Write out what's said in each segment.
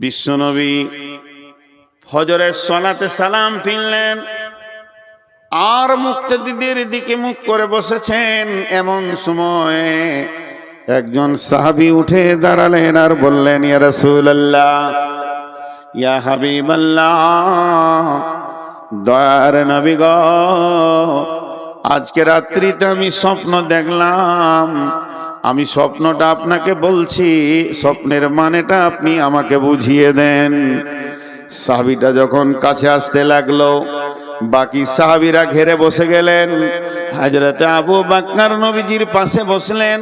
বিশ্বনবী ফজরের সালাতে সালাম ফিরলেন আর মুক্তাদিদের দিকে মুখ করে বসেছেন। এমন সময় একজন সাহাবী উঠে দাঁড়ালেন আর বললেন, ইয়া রাসূলুল্লাহ, ইয়া হাবিবাল্লাহ, দয়ার নবী গো, আজকে রাত্রিতে আমি স্বপ্ন দেখলাম। আমি স্বপ্নটা আপনাকে বলছি, স্বপ্নের মানেটা আপনি আমাকে বুঝিয়ে দেন। সাহাবীটা যখন কাছে আসতে লাগলো, বাকি সাহাবীরা ঘেরে বসে গেলেন। হযরত আবু বকর নবীজির পাশে বসলেন,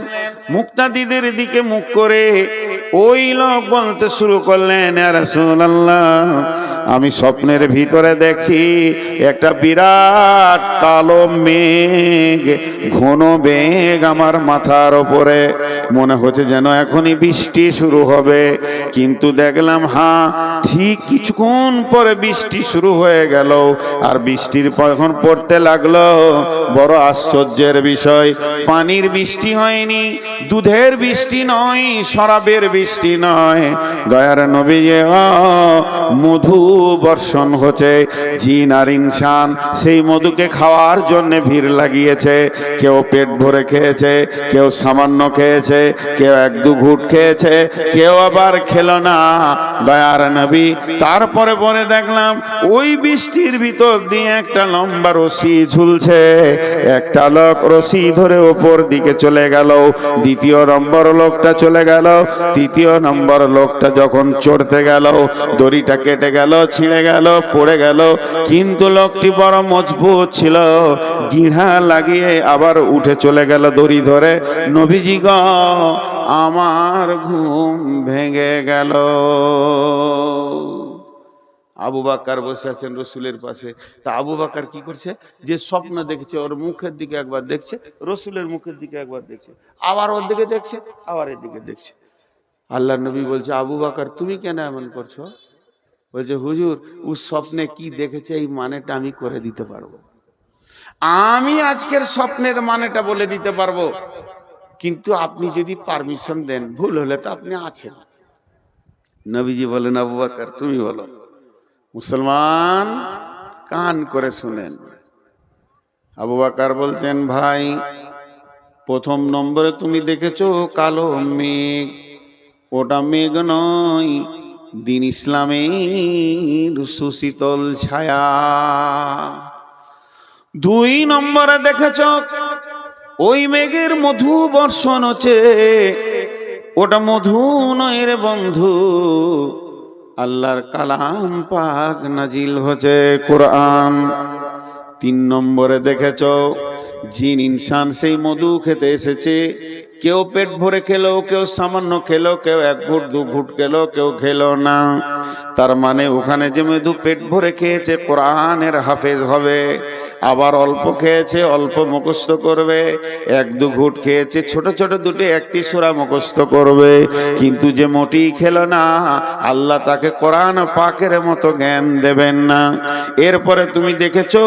মুক্তাদিদের দিকে মুখ করে ওই লোক বলতে শুরু করলেন, ইয়া রাসূলুল্লাহ, আমি স্বপ্নের ভিতরে দেখছি একটা বিরাট কালো মেঘ, ঘন মেঘ আমার মাথার উপরে, মনে হচ্ছে যেন এখনই বৃষ্টি শুরু হবে। কিন্তু দেখলাম ঠিক কিছুক্ষণ পরে বৃষ্টি শুরু হয়ে গেল। আর বৃষ্টির যখন পড়তে লাগলো, বড় আশ্চর্যের বিষয়, পানির বৃষ্টি হয়নি, দুধের বৃষ্টি নয়, শরাবের বৃষ্টি নয়, দয়ার নবী, মধু বর্ষণ হচ্ছে। জিন আর ইনসান সেই মধুকে খাওয়ার জন্য ভিড় লাগিয়েছে। কেউ পেট ভরে খেয়েছে, কেউ সামান্য খেয়েছে, কেউ এক দু ঘুট খেয়েছে, কেউ আবার খেলো না, দয়ার নবী। তারপরে পরে দেখলাম ওই বৃষ্টির ভিতর দিয়ে একটা লম্বা রশি ঝুলছে। একটা লোক রশি ধরে ওপর দিকে চলে গেল, দ্বিতীয় নম্বর লোকটা চলে গেল, তৃতীয় নম্বর লোকটা যখন চড়তে গেল, দড়িটা কেটে গেল, ছিঁড়ে গেল, পড়ে গেল। কিন্তু লোকটি বড় মজবুত ছিল, গিঁড়া লাগিয়ে আবার উঠে চলে গেল দড়ি ধরে। নবীজি গো, আমার ঘুম ভেঙে গেল। আবু বকর বসে আছেন রসুলের পাশে। তা আবু বকর কি করছে, যে স্বপ্ন দেখছে ওর মুখের দিকে একবার দেখছে, রসুলের মুখের দিকে একবার দেখছে, আবার ওর দিকে দেখছে, আবার এদিকে দেখছে। আল্লাহ নবী বলছে, আবু বকর তুমি কেন এমন করছো? বলছে, হুজুর, ও স্বপ্নে কি দেখেছে এই মানেটা আমি করে দিতে পারবো। আমি আজকের স্বপ্নের মানেটা বলে দিতে পারবো, কিন্তু আপনি যদি পারমিশন দেন, ভুল হলে তো আপনি আছেন। নবীজি বলেন, আবু বকর তুমি বলো। মুসলমান কান করে শুনেন। আবু বকর বলছেন, ভাই, প্রথম নম্বরে তুমি দেখেছো কালো মেঘ, ওটা মেঘ নয়, দিন ইসলামের সুশীতল ছায়া। দুই নম্বরে দেখেছো ওই মেঘের মধু বর্ষণ হচ্ছে, ওটা মধু নয় রে বন্ধু, আল্লাহর কালাম পাক নাজিল হচ্ছে, কোরআন। তিন নম্বরে দেখেছো জিন ইনসান সেই মধু খেতে এসেছে। কেউ পেট ভরে খেলো, কেউ সামান্য খেলো, কেউ এক ঘুট দু ঘুট খেলো, কেউ খেলো না। তার মানে ওখানে যে মধু পেট ভরে খেয়েছে কোরআনের হাফেজ হবে, আবার অল্প খেয়েছে অল্প মুখস্থ করবে, এক দু ঘুট খেয়েছে ছোট ছোট দুটি একটি সূরা মুখস্থ করবে। কিন্তু যে মোটেই খেলো না, আল্লাহ তাকে কোরআন পাকের মতো জ্ঞান দেবেন না। এরপরে তুমি দেখেছো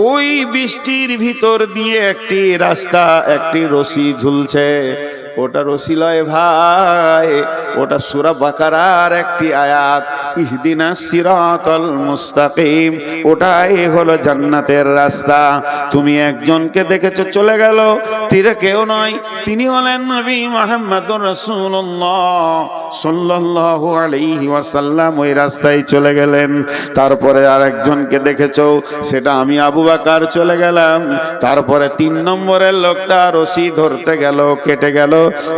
ওই বৃষ্টির ভিতর দিয়ে একটি রাস্তা, একটি রশি ঝুলছে। ওটা রশি লয় ভাই, ওটা সূরা বাকারার একটি আয়াত, ইহদিনাস সিরাতাল মুস্তাকিম। ওটাই হলো জান্নাতের রাস্তা। তুমি একজনকে দেখেছো চলে গেল, তীরে কেউ নয়, তিনি হলেন নবী মুহাম্মদুর রাসূলুল্লাহ সাল্লাল্লাহু আলাইহি ওয়াসাল্লাম। ওই রাস্তায় চলে গেলেন। তারপরে আরেকজনকে দেখেছো, সেটা আমি আবু বকর চলে গেলাম। তারপরে তিন নম্বরের লোকটা রশি ধরতে গেল, কেটে গেল,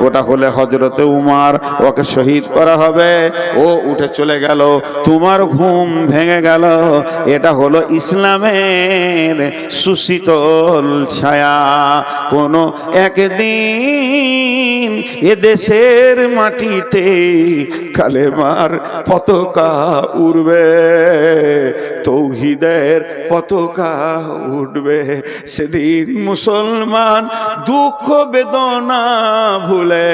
ওটা হলে হযরতে উমর, ওকে শহীদ করা হবে, ও উঠে চলে গেল। তোমার ঘুম ভেঙে গেল। এটা হলো ইসলামের সুশীতল ছায়া। কোনো একদিন এ দেশের মাটিতে কালেমার পতাকা উড়বে, তৌহিদের পতাকা উঠবে। সেদিন মুসলমান দুঃখ বেদনা ভুলে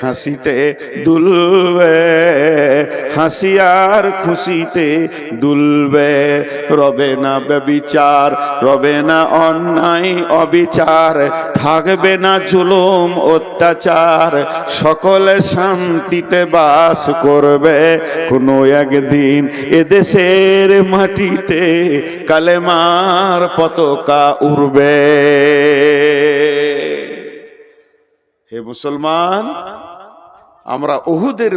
হাসিতে দুলবে, হাসি আর খুশিতে দুলবে। রবে না ব্যভিচার, রবে না অন্যায় অবিচার, থাকবে না জুলুম অত্যাচার, সকলে শান্তিতে বাস করবে। কোনো একদিন এদেশের মাটিতে কালেমার পতাকা উড়বে। হে মুসলমান, আমরা উহুদের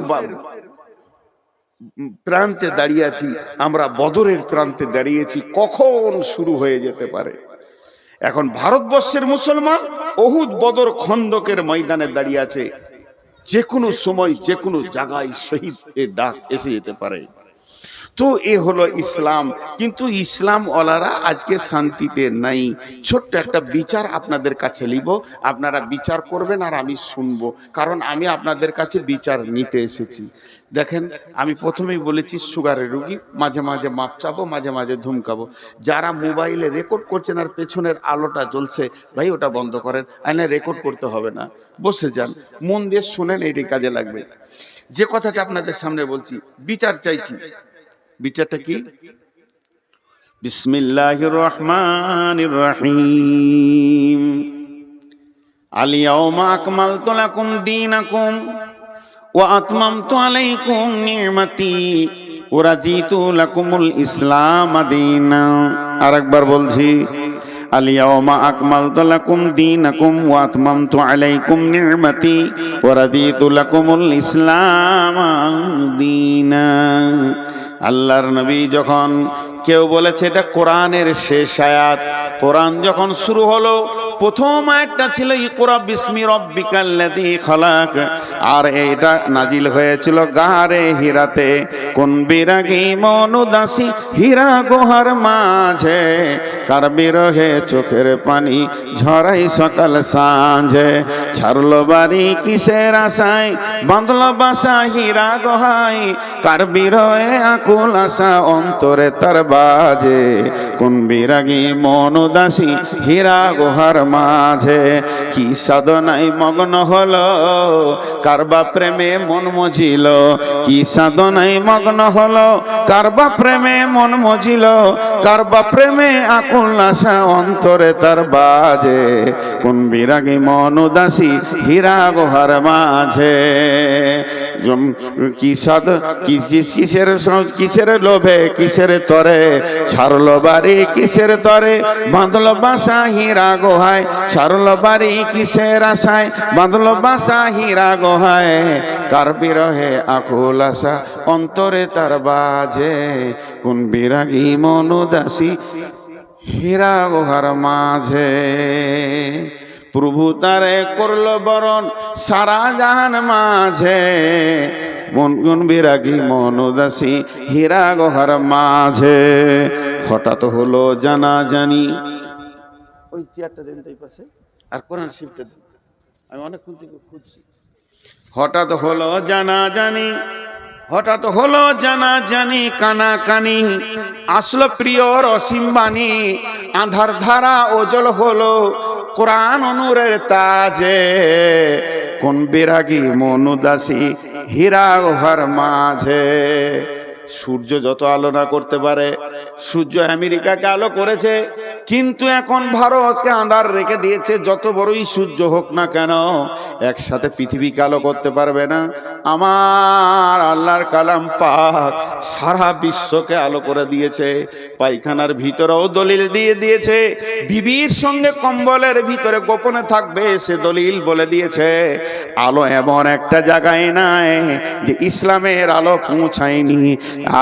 প্রান্তে দাঁড়িয়ে আছি, আমরা বদরের প্রান্তে দাঁড়িয়েছি। কখন শুরু হয়ে যেতে পারে। এখন ভারতবর্ষের মুসলমান উহুদ বদর খন্দকের ময়দানে দাঁড়িয়ে আছে। যে কোনো সময় যে কোনো জায়গায় শহীদের ডাক এসে যেতে পারে। তো এ হলো ইসলাম। কিন্তু ইসলাম ওয়ালারা আজকে শান্তিতে নাই। ছোট্ট একটা বিচার আপনাদের কাছে নিব, আপনারা বিচার করবেন আর আমি শুনবো, কারণ আমি আপনাদের কাছে বিচার নিতে এসেছি। দেখেন, আমি প্রথমেই বলেছি সুগারের রুগী, মাঝে মাঝে মাপ চাবো, মাঝে মাঝে ধুমকাবো। যারা মোবাইলে রেকর্ড করছেন আর পেছনের আলোটা জ্বলছে, ভাই ওটা বন্ধ করেন। আইনে রেকর্ড করতে হবে না, বসে যান, মন দিয়ে শুনেন, এটি কাজে লাগবে। যে কথাটা আপনাদের সামনে বলছি, বিচার চাইছি। বিচারটা কি? বিসমিল্লাহির রহমানির রহিম। আল ইয়াউমা আকমালতু লাকুম দীনাকুম ওয়া আতমামতু আলাইকুম নি'মাতি ওয়া রাদিতু লাকুমুল ইসলাম দীনা। আরেকবার বলছি, আল ইয়াউমা আকমালতু লাকুম দীনাকুম ওয়া আতমামতু আলাইকুম নি'মাতি ওয়া রাদিতু লাকুমুল ইসলাম দীনা। আল্লাহর নবী যখন, কেউ বলেছে এটা কোরআনের শেষ আয়াত। কোরআন যখন শুরু হলো, প্রথম আয়াতটা ছিল ইকরা বিসমি রাব্বিকাল্লাযী খালাক, আর এটা নাজিল হয়েছিল গারে হীরাতে। কোন বিরাগী মন উদাসী হীরা গুহার মাঝে, কার বিরহে চোখের পানি ঝরাই সকাল সাঁঝে। ছাড়লো বাড়ি কিসের আশায়, বাঁধলো বাসা হীরা গুহায়, কার বিরহে আকুল আশা অন্তরে তার বাজে। কোন বিরাগী মন উদাসী হীরা গুহার মাঝে, কি সাধনায় মগ্ন হলো, কারবা প্রেমে মন মজিল, কি সাধনায় মগ্ন হলো, কারবা প্রেমে মন মজিল, কারবা প্রেমে আকুল আশা অন্তরে তার বাজে। কোন বিরাগী মন উদাসী হীরা গুহার মাঝে। কি সাধ কিসের লোভে কিসের তরে, ছাড়লো বাড়ি কিসের তরে, বাঁধলো বাসা হীরা গুহায়, ছাড়লো বাড়ি কিসের আশায়, বাঁধলো বাসা হীরা গুহায়, কার বিরহে আকুল আশা অন্তরে তার বাজে। কোন বিরাগী মন উদাসী হীরা গুহার মাঝে। প্রভু তারে করলো বরণ সারা জাহান মাঝে, মন বিরাগী মন উদাসী হীরা গুহার মাঝে। হঠাৎ হলো জানাজানি, ওই চেয়ারটা দেন তাই পাশে, আর কোরআন শরীফটা দেন, আমি অনেকক্ষণ থেকে খুঁজছি। হঠাৎ হলো জানাজানি, হঠাৎ হলো জানাজানি, কানাকানি আসলো প্রিয়র অসীম বাণী, আধার ধারা ওজল হলো কোরআন নূরের তাজে। কোন বিরাগী মন উদাসী হীরা গুহার মাঝে। সূর্য যত আলো না করতে পারে, সূর্য আমেরিকাকে আলো করেছে, কিন্তু এখন ভারতকে আঁধার রেখে দিয়েছে। যত বড়ই সূর্য হোক না কেন, একসাথে পৃথিবীকে আলো করতে পারবে না। আমার আল্লাহর কালাম পাক সারা বিশ্বকে আলো করে দিয়েছে। পায়খানার ভিতরেও দলিল দিয়ে দিয়েছে, বিবির সঙ্গে কম্বলের ভিতরে গোপনে থাকবে সে দলিল বলে দিয়েছে। আলো এমন একটা জায়গায় নাই যে ইসলামের আলো পৌঁছায়নি,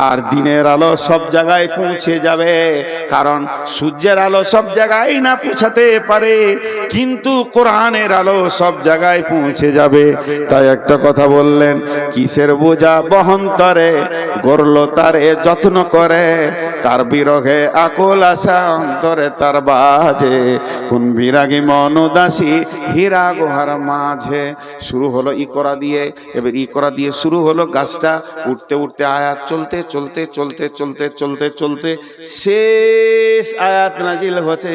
আর দিনের আলো সব জায়গায় পৌঁছে যাবে। কারণ সূর্যের আলো সব জায়গায় না পৌঁছাতে পারে, কিন্তু কোরআনের আলো সব জায়গায় পৌঁছে যাবে। তাই একটা কথা বললেন, কিসের বোঝা বহন্তরে, গড়ল তারে যত্ন করে, কার বিরহে আকুল আশা অন্তরে তার বাজে। কোন বিরাগী মন উদাসী হীরা গুহার মাঝে। শুরু হলো ইকরা দিয়ে, এবার ইকরা দিয়ে শুরু হলো, গাছটা উঠতে উঠতে আয়াত চলছে। চলতে চলতে চলতে চলতে চলতে চলতে শেষ আয়াত নাজিল হচ্ছে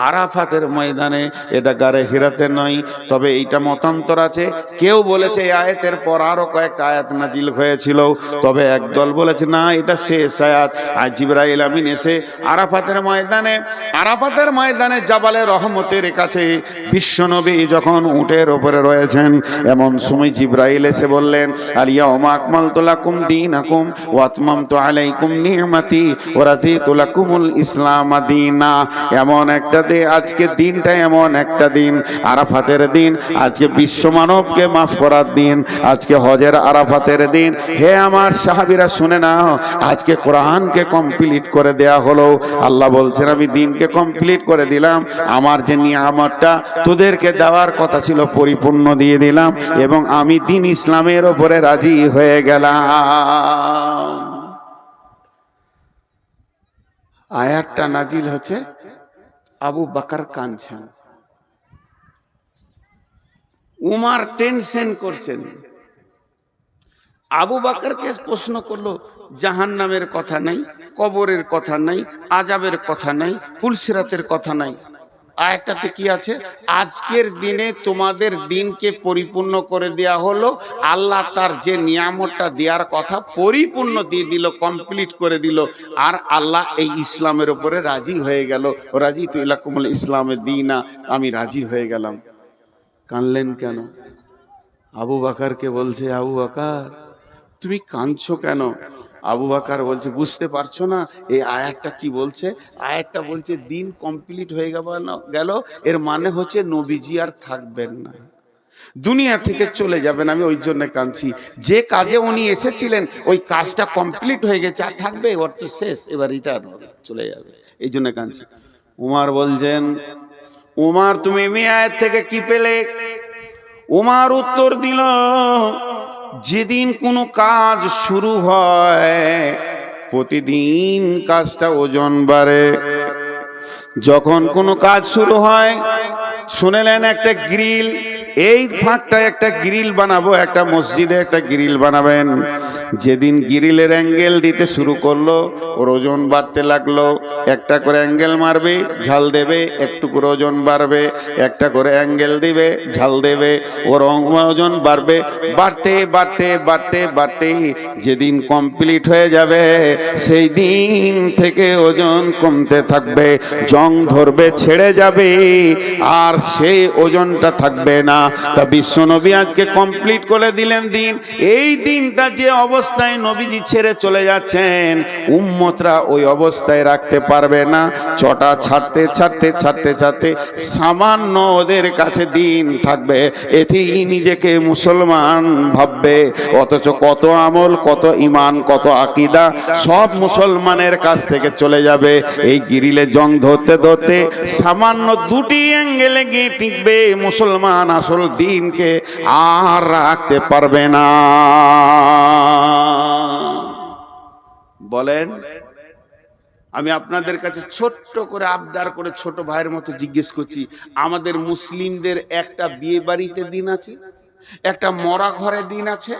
আরাফাতের ময়দানে। এটা গারে হিরাতে নয়, তবে এইটা মতান্তর আছে। কেউ বলেছে এই আয়াতের পর আরো কয়েকটা আয়াত নাজিল হয়েছিল, তবে একদল বলেছে না এটা শেষ আয়াত। আর জিবরাইল আমিন এসে আরাফাতের ময়দানে জাবালে রহমতের কাছে বিশ্বনবী যখন উটের উপরে রয়েছেন, এমন সময় জিবরাইল এসে বললেন আলিয়াউমা আকমালতু লাকুম দীনাকুম ওয়া আতমামতু আলাইকুম নি'মাতি ওয়া রাদিতু লাকুমুল ইসলাম দীনা। এমন একটা দিন, আজকে দিনটা এমন একটা দিন, আরাফাতের দিন, আজকে বিশ্ব মানবকে মাফ করার দিন, আজকে হজের আরাফাতের দিন। হে আমার সাহাবীরা শুনে নাও, আজকে কোরআনকে কমপ্লিট করে দেয়া হলো। আল্লাহ বলছেন আমি দিনকে কমপ্লিট করে দিলাম, আমার যে নিয়ামতটা তোদেরকে দেওয়ার কথা ছিল পরিপূর্ণ দিয়ে দিলাম, এবং আমি দিন ইসলামের ওপরে রাজি হয়ে গেলাম। আয়াতটা নাজিল হচ্ছে, আবু বকর কাঁদছেন, উমর টেনশন করছেন। আবু বকরকে প্রশ্ন করলো জাহান্নামের কথা নাই, কবরের কথা নাই, আযাবের কথা নাই, ফুলসিরাতের কথা নাই। আয়াতটাতে কি আছে? আজকের দিনে তোমাদের দিনকে পরিপূর্ণ করে দেয়া হলো। আল্লাহ তার যে নিয়ামতটা দেওয়ার কথা পরিপূর্ণ দিয়ে দিল, কমপ্লিট করে দিল। আর আল্লাহ এই ইসলামের উপরে রাজি হয়ে গেল। রাজিতু লাকুমুল ইসলামে দীনা, আমি রাজি হয়ে গেলাম। কানলেন কেন? আবু বকরকে বলছে আবু বকর তুমি কাঁদছো কেন? আবু বকর বলছে বুঝতে পারছো না এই আয়াতটা কি বলছে? আয়াতটা বলছে দিন কমপ্লিট হয়ে গেল, এর মানে হচ্ছে নবীজি আর থাকবেন না, দুনিয়া থেকে চলে যাবেন। আমি ওই জন্য কাঁদছি, যে কাজে উনি এসেছিলেন ওই কাজটা কমপ্লিট হয়ে গেছে, আর থাকবে? ওর তো শেষ, এবার রিটার্ন হবে, চলে যাবে, এই জন্য কাঁদছি। উমর বলছেন উমর তুমি এই আয়াত থেকে কি পেলে? উমর উত্তর দিল যেদিন কোনো কাজ শুরু হয় প্রতিদিন কাজটা ওজন বাড়ে। যখন কোনো কাজ শুরু হয়, শুনেলেন একটা গ্রিল, এই ফাঁকটা একটা গ্রিল বানাবো, একটা মসজিদে একটা গ্রিল বানাবেন। যেদিন গ্রিলের অ্যাঙ্গেল দিতে শুরু করলো ওর ওজন বাড়তে লাগলো। একটা করে অ্যাঙ্গেল মারবে, ঝাল দেবে, একটু করে ওজন বাড়বে, একটা করে অ্যাঙ্গেল দিবে, ঝাল দেবে, ওর ওজন বাড়বে, বাড়তে বাড়তে বাড়তে বাড়তে যেদিন কমপ্লিট হয়ে যাবে সেই দিন থেকে ওজন কমতে থাকবে, জং ধরবে, ছেড়ে যাবে, আর সেই ওজনটা থাকবে না। তা বিশ্বনবী আজকে কমপ্লিট করে দিলেন দিন। এই দিনটা যে অবস্থায় নবীজি ছেড়ে চলে যাচ্ছেন, উম্মতরা ওই অবস্থায় রাখতে পারবে না। ছটা ছাড়তে ছাড়তে ছাড়তে ছাড়তে সামান্য ওদের কাছে দিন থাকবে, এতেই নিজেকে মুসলমান ভাববে। অথচ কত আমল, কত ঈমান, কত আকীদা সব মুসলমানের কাছ থেকে চলে যাবে। এই গ্রিলে জং ধরতে ধরতে সামান্য দুটি অ্যাঙ্গেলে গিয়ে টিকবে, মুসলমান আসল দিনকে আর রাখতে পারবে না। বলেন, আমি আপনাদের কাছে ছোট্ট করে আবদার করে ছোট ভাইয়ের মতো জিজ্ঞেস করছি, আমাদের মুসলিমদের একটা বিয়ে বাড়িতে দিন আছে, একটা মরা ঘরে দিন আছে,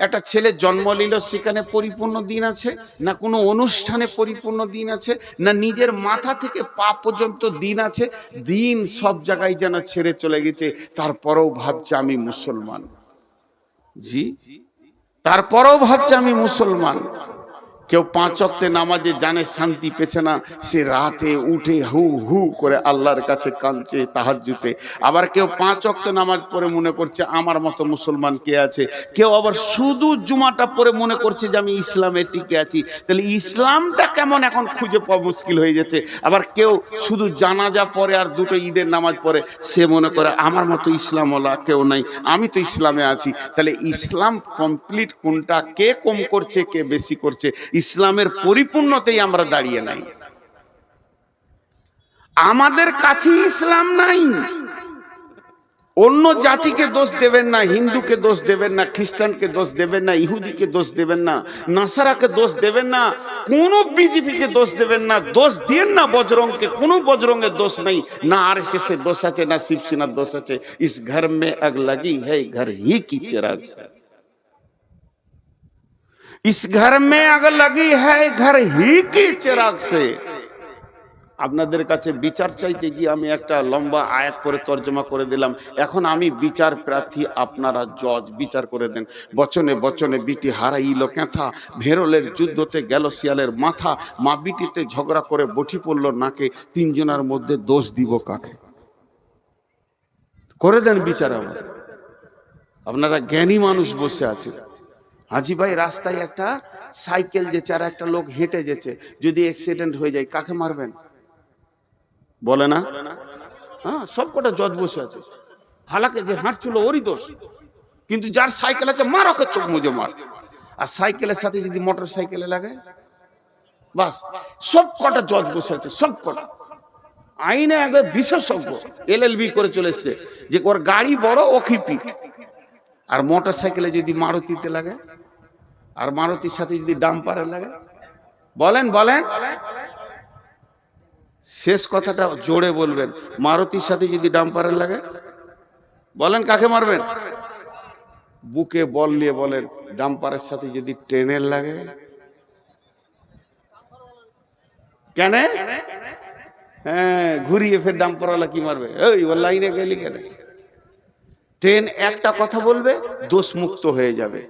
একটা ছেলে জন্ম নিল সেখানে পরিপূর্ণ দিন আছে, না কোনো অনুষ্ঠানে পরিপূর্ণ দিন আছে, না নিজের মাথা থেকে পা পর্যন্ত দিন আছে? দিন সব জায়গায় যেন ছেড়ে চলে গেছে, তারপরেও ভাবছে আমি মুসলমান। জি, তারপরেও ভাবছে আমি মুসলমান। কেউ 5 ওয়াক্তে নামাজে জানে শান্তি পেছে না, সে রাতে উঠে হু হু করে আল্লাহর কাছে কাঁদছে তাহাজ্জুদে। আবার কেউ 5 ওয়াক্ত নামাজ পড়ে মনে করছে আমার মতো মুসলমান কে আছে। কেউ আবার শুধু জুমাটা পড়ে মনে করছে যে আমি ইসলামে টিকে আছি। তাহলে ইসলামটা কেমন এখন খুঁজে পাওয়া মুশকিল হয়ে যাচ্ছে। আবার কেউ শুধু জানাজা পড়ে আর 2টো ঈদের নামাজ পড়ে, সে মনে করে আমার মতো ইসলামওয়ালা কেউ নাই, আমি তো ইসলামে আছি। তাহলে ইসলাম কমপ্লিট কোনটা, কে কম করছে কে বেশি করছে? ইসলামের পরিপূর্ণতেই আমরা দাঁড়িয়ে নাই। আমাদের কাছে ইসলাম নাই। অন্য জাতিকে দোষ দেবেন না, হিন্দুকে দোষ দেবেন না, খ্রিস্টানকে দোষ দেবেন না, ইহুদিকে দোষ দেবেন না, নাসারাকে দোষ দেবেন না, কোনো বিজেপিকে দোষ দেবেন না, দোষ দিয়েন না বজরংকে, কোনো বজরংয়ের দোষ নেই, না আরএসএস এর দোষ আছে, না শিবসেনার দোষ আছে। ইস ঘর মে আগ লাগি है घर ही की चिराग से। इस घर में आग लगी है घर ही की चिराग से। আপনাদের কাছে বিচার চাইতে গিয়ে আমি একটা লম্বা আয়াত করে তর্জমা করে দিলাম। এখন আমি বিচার প্রার্থী, আপনারা জজ, বিচার করে দেন। বচনে বচনে বিটি হারাইল ক্যাথা, ভেরলের যুদ্ধতে গেল শিয়ালের মাথা, মা বিটিতে ঝগড়া করে বটি পড়ল নাকে, তিনজনের মধ্যে দোষ দিব কাকে? করে দেন বিচার। আমার আপনারা জ্ঞানী মানুষ বসে আছেন। হাজি ভাই, রাস্তায় একটা সাইকেল যেছে আর একটা লোক হেঁটে যেছে, যদি অ্যাক্সিডেন্ট হয়ে যায় কাকে মারবেন? বলে না? হ্যাঁ, সব কটা জজ বসে আছে। হালাকে যে হাঁটছিল ওরই দোষ, কিন্তু যার সাইকেল আছে মার, ওকে চোখ মুজে মার। আর সাইকেলের সাথে যদি মোটর সাইকেলে লাগে, বাস সব কটা জজ বসে আছে, সব কটা। আইনে আগে বিশেষজ্ঞ, LLB করে চলে এসছে যে ওর গাড়ি বড় ওকে পিট। আর মোটর সাইকেলে যদি মারুতিতে লাগে, আর মারুতির সাথে যদি ডাম্পারে লাগে, বলেন বলেন, শেষ কথাটা জোরে বলবেন। মারুতির সাথে যদি ডাম্পারের লাগে, বলেন কাকে মারবেন? বুকে বল নিয়ে বলেন। ডাম্পারের সাথে যদি ট্রেনের লাগে, কেন? হ্যাঁ, ঘুরিয়ে ফের ডাম্পারওয়ালা কি মারবে? ওই ওর লাইনে গেলি কেন? ট্রেন একটা কথা বলবে, দোষ মুক্ত হয়ে যাবে।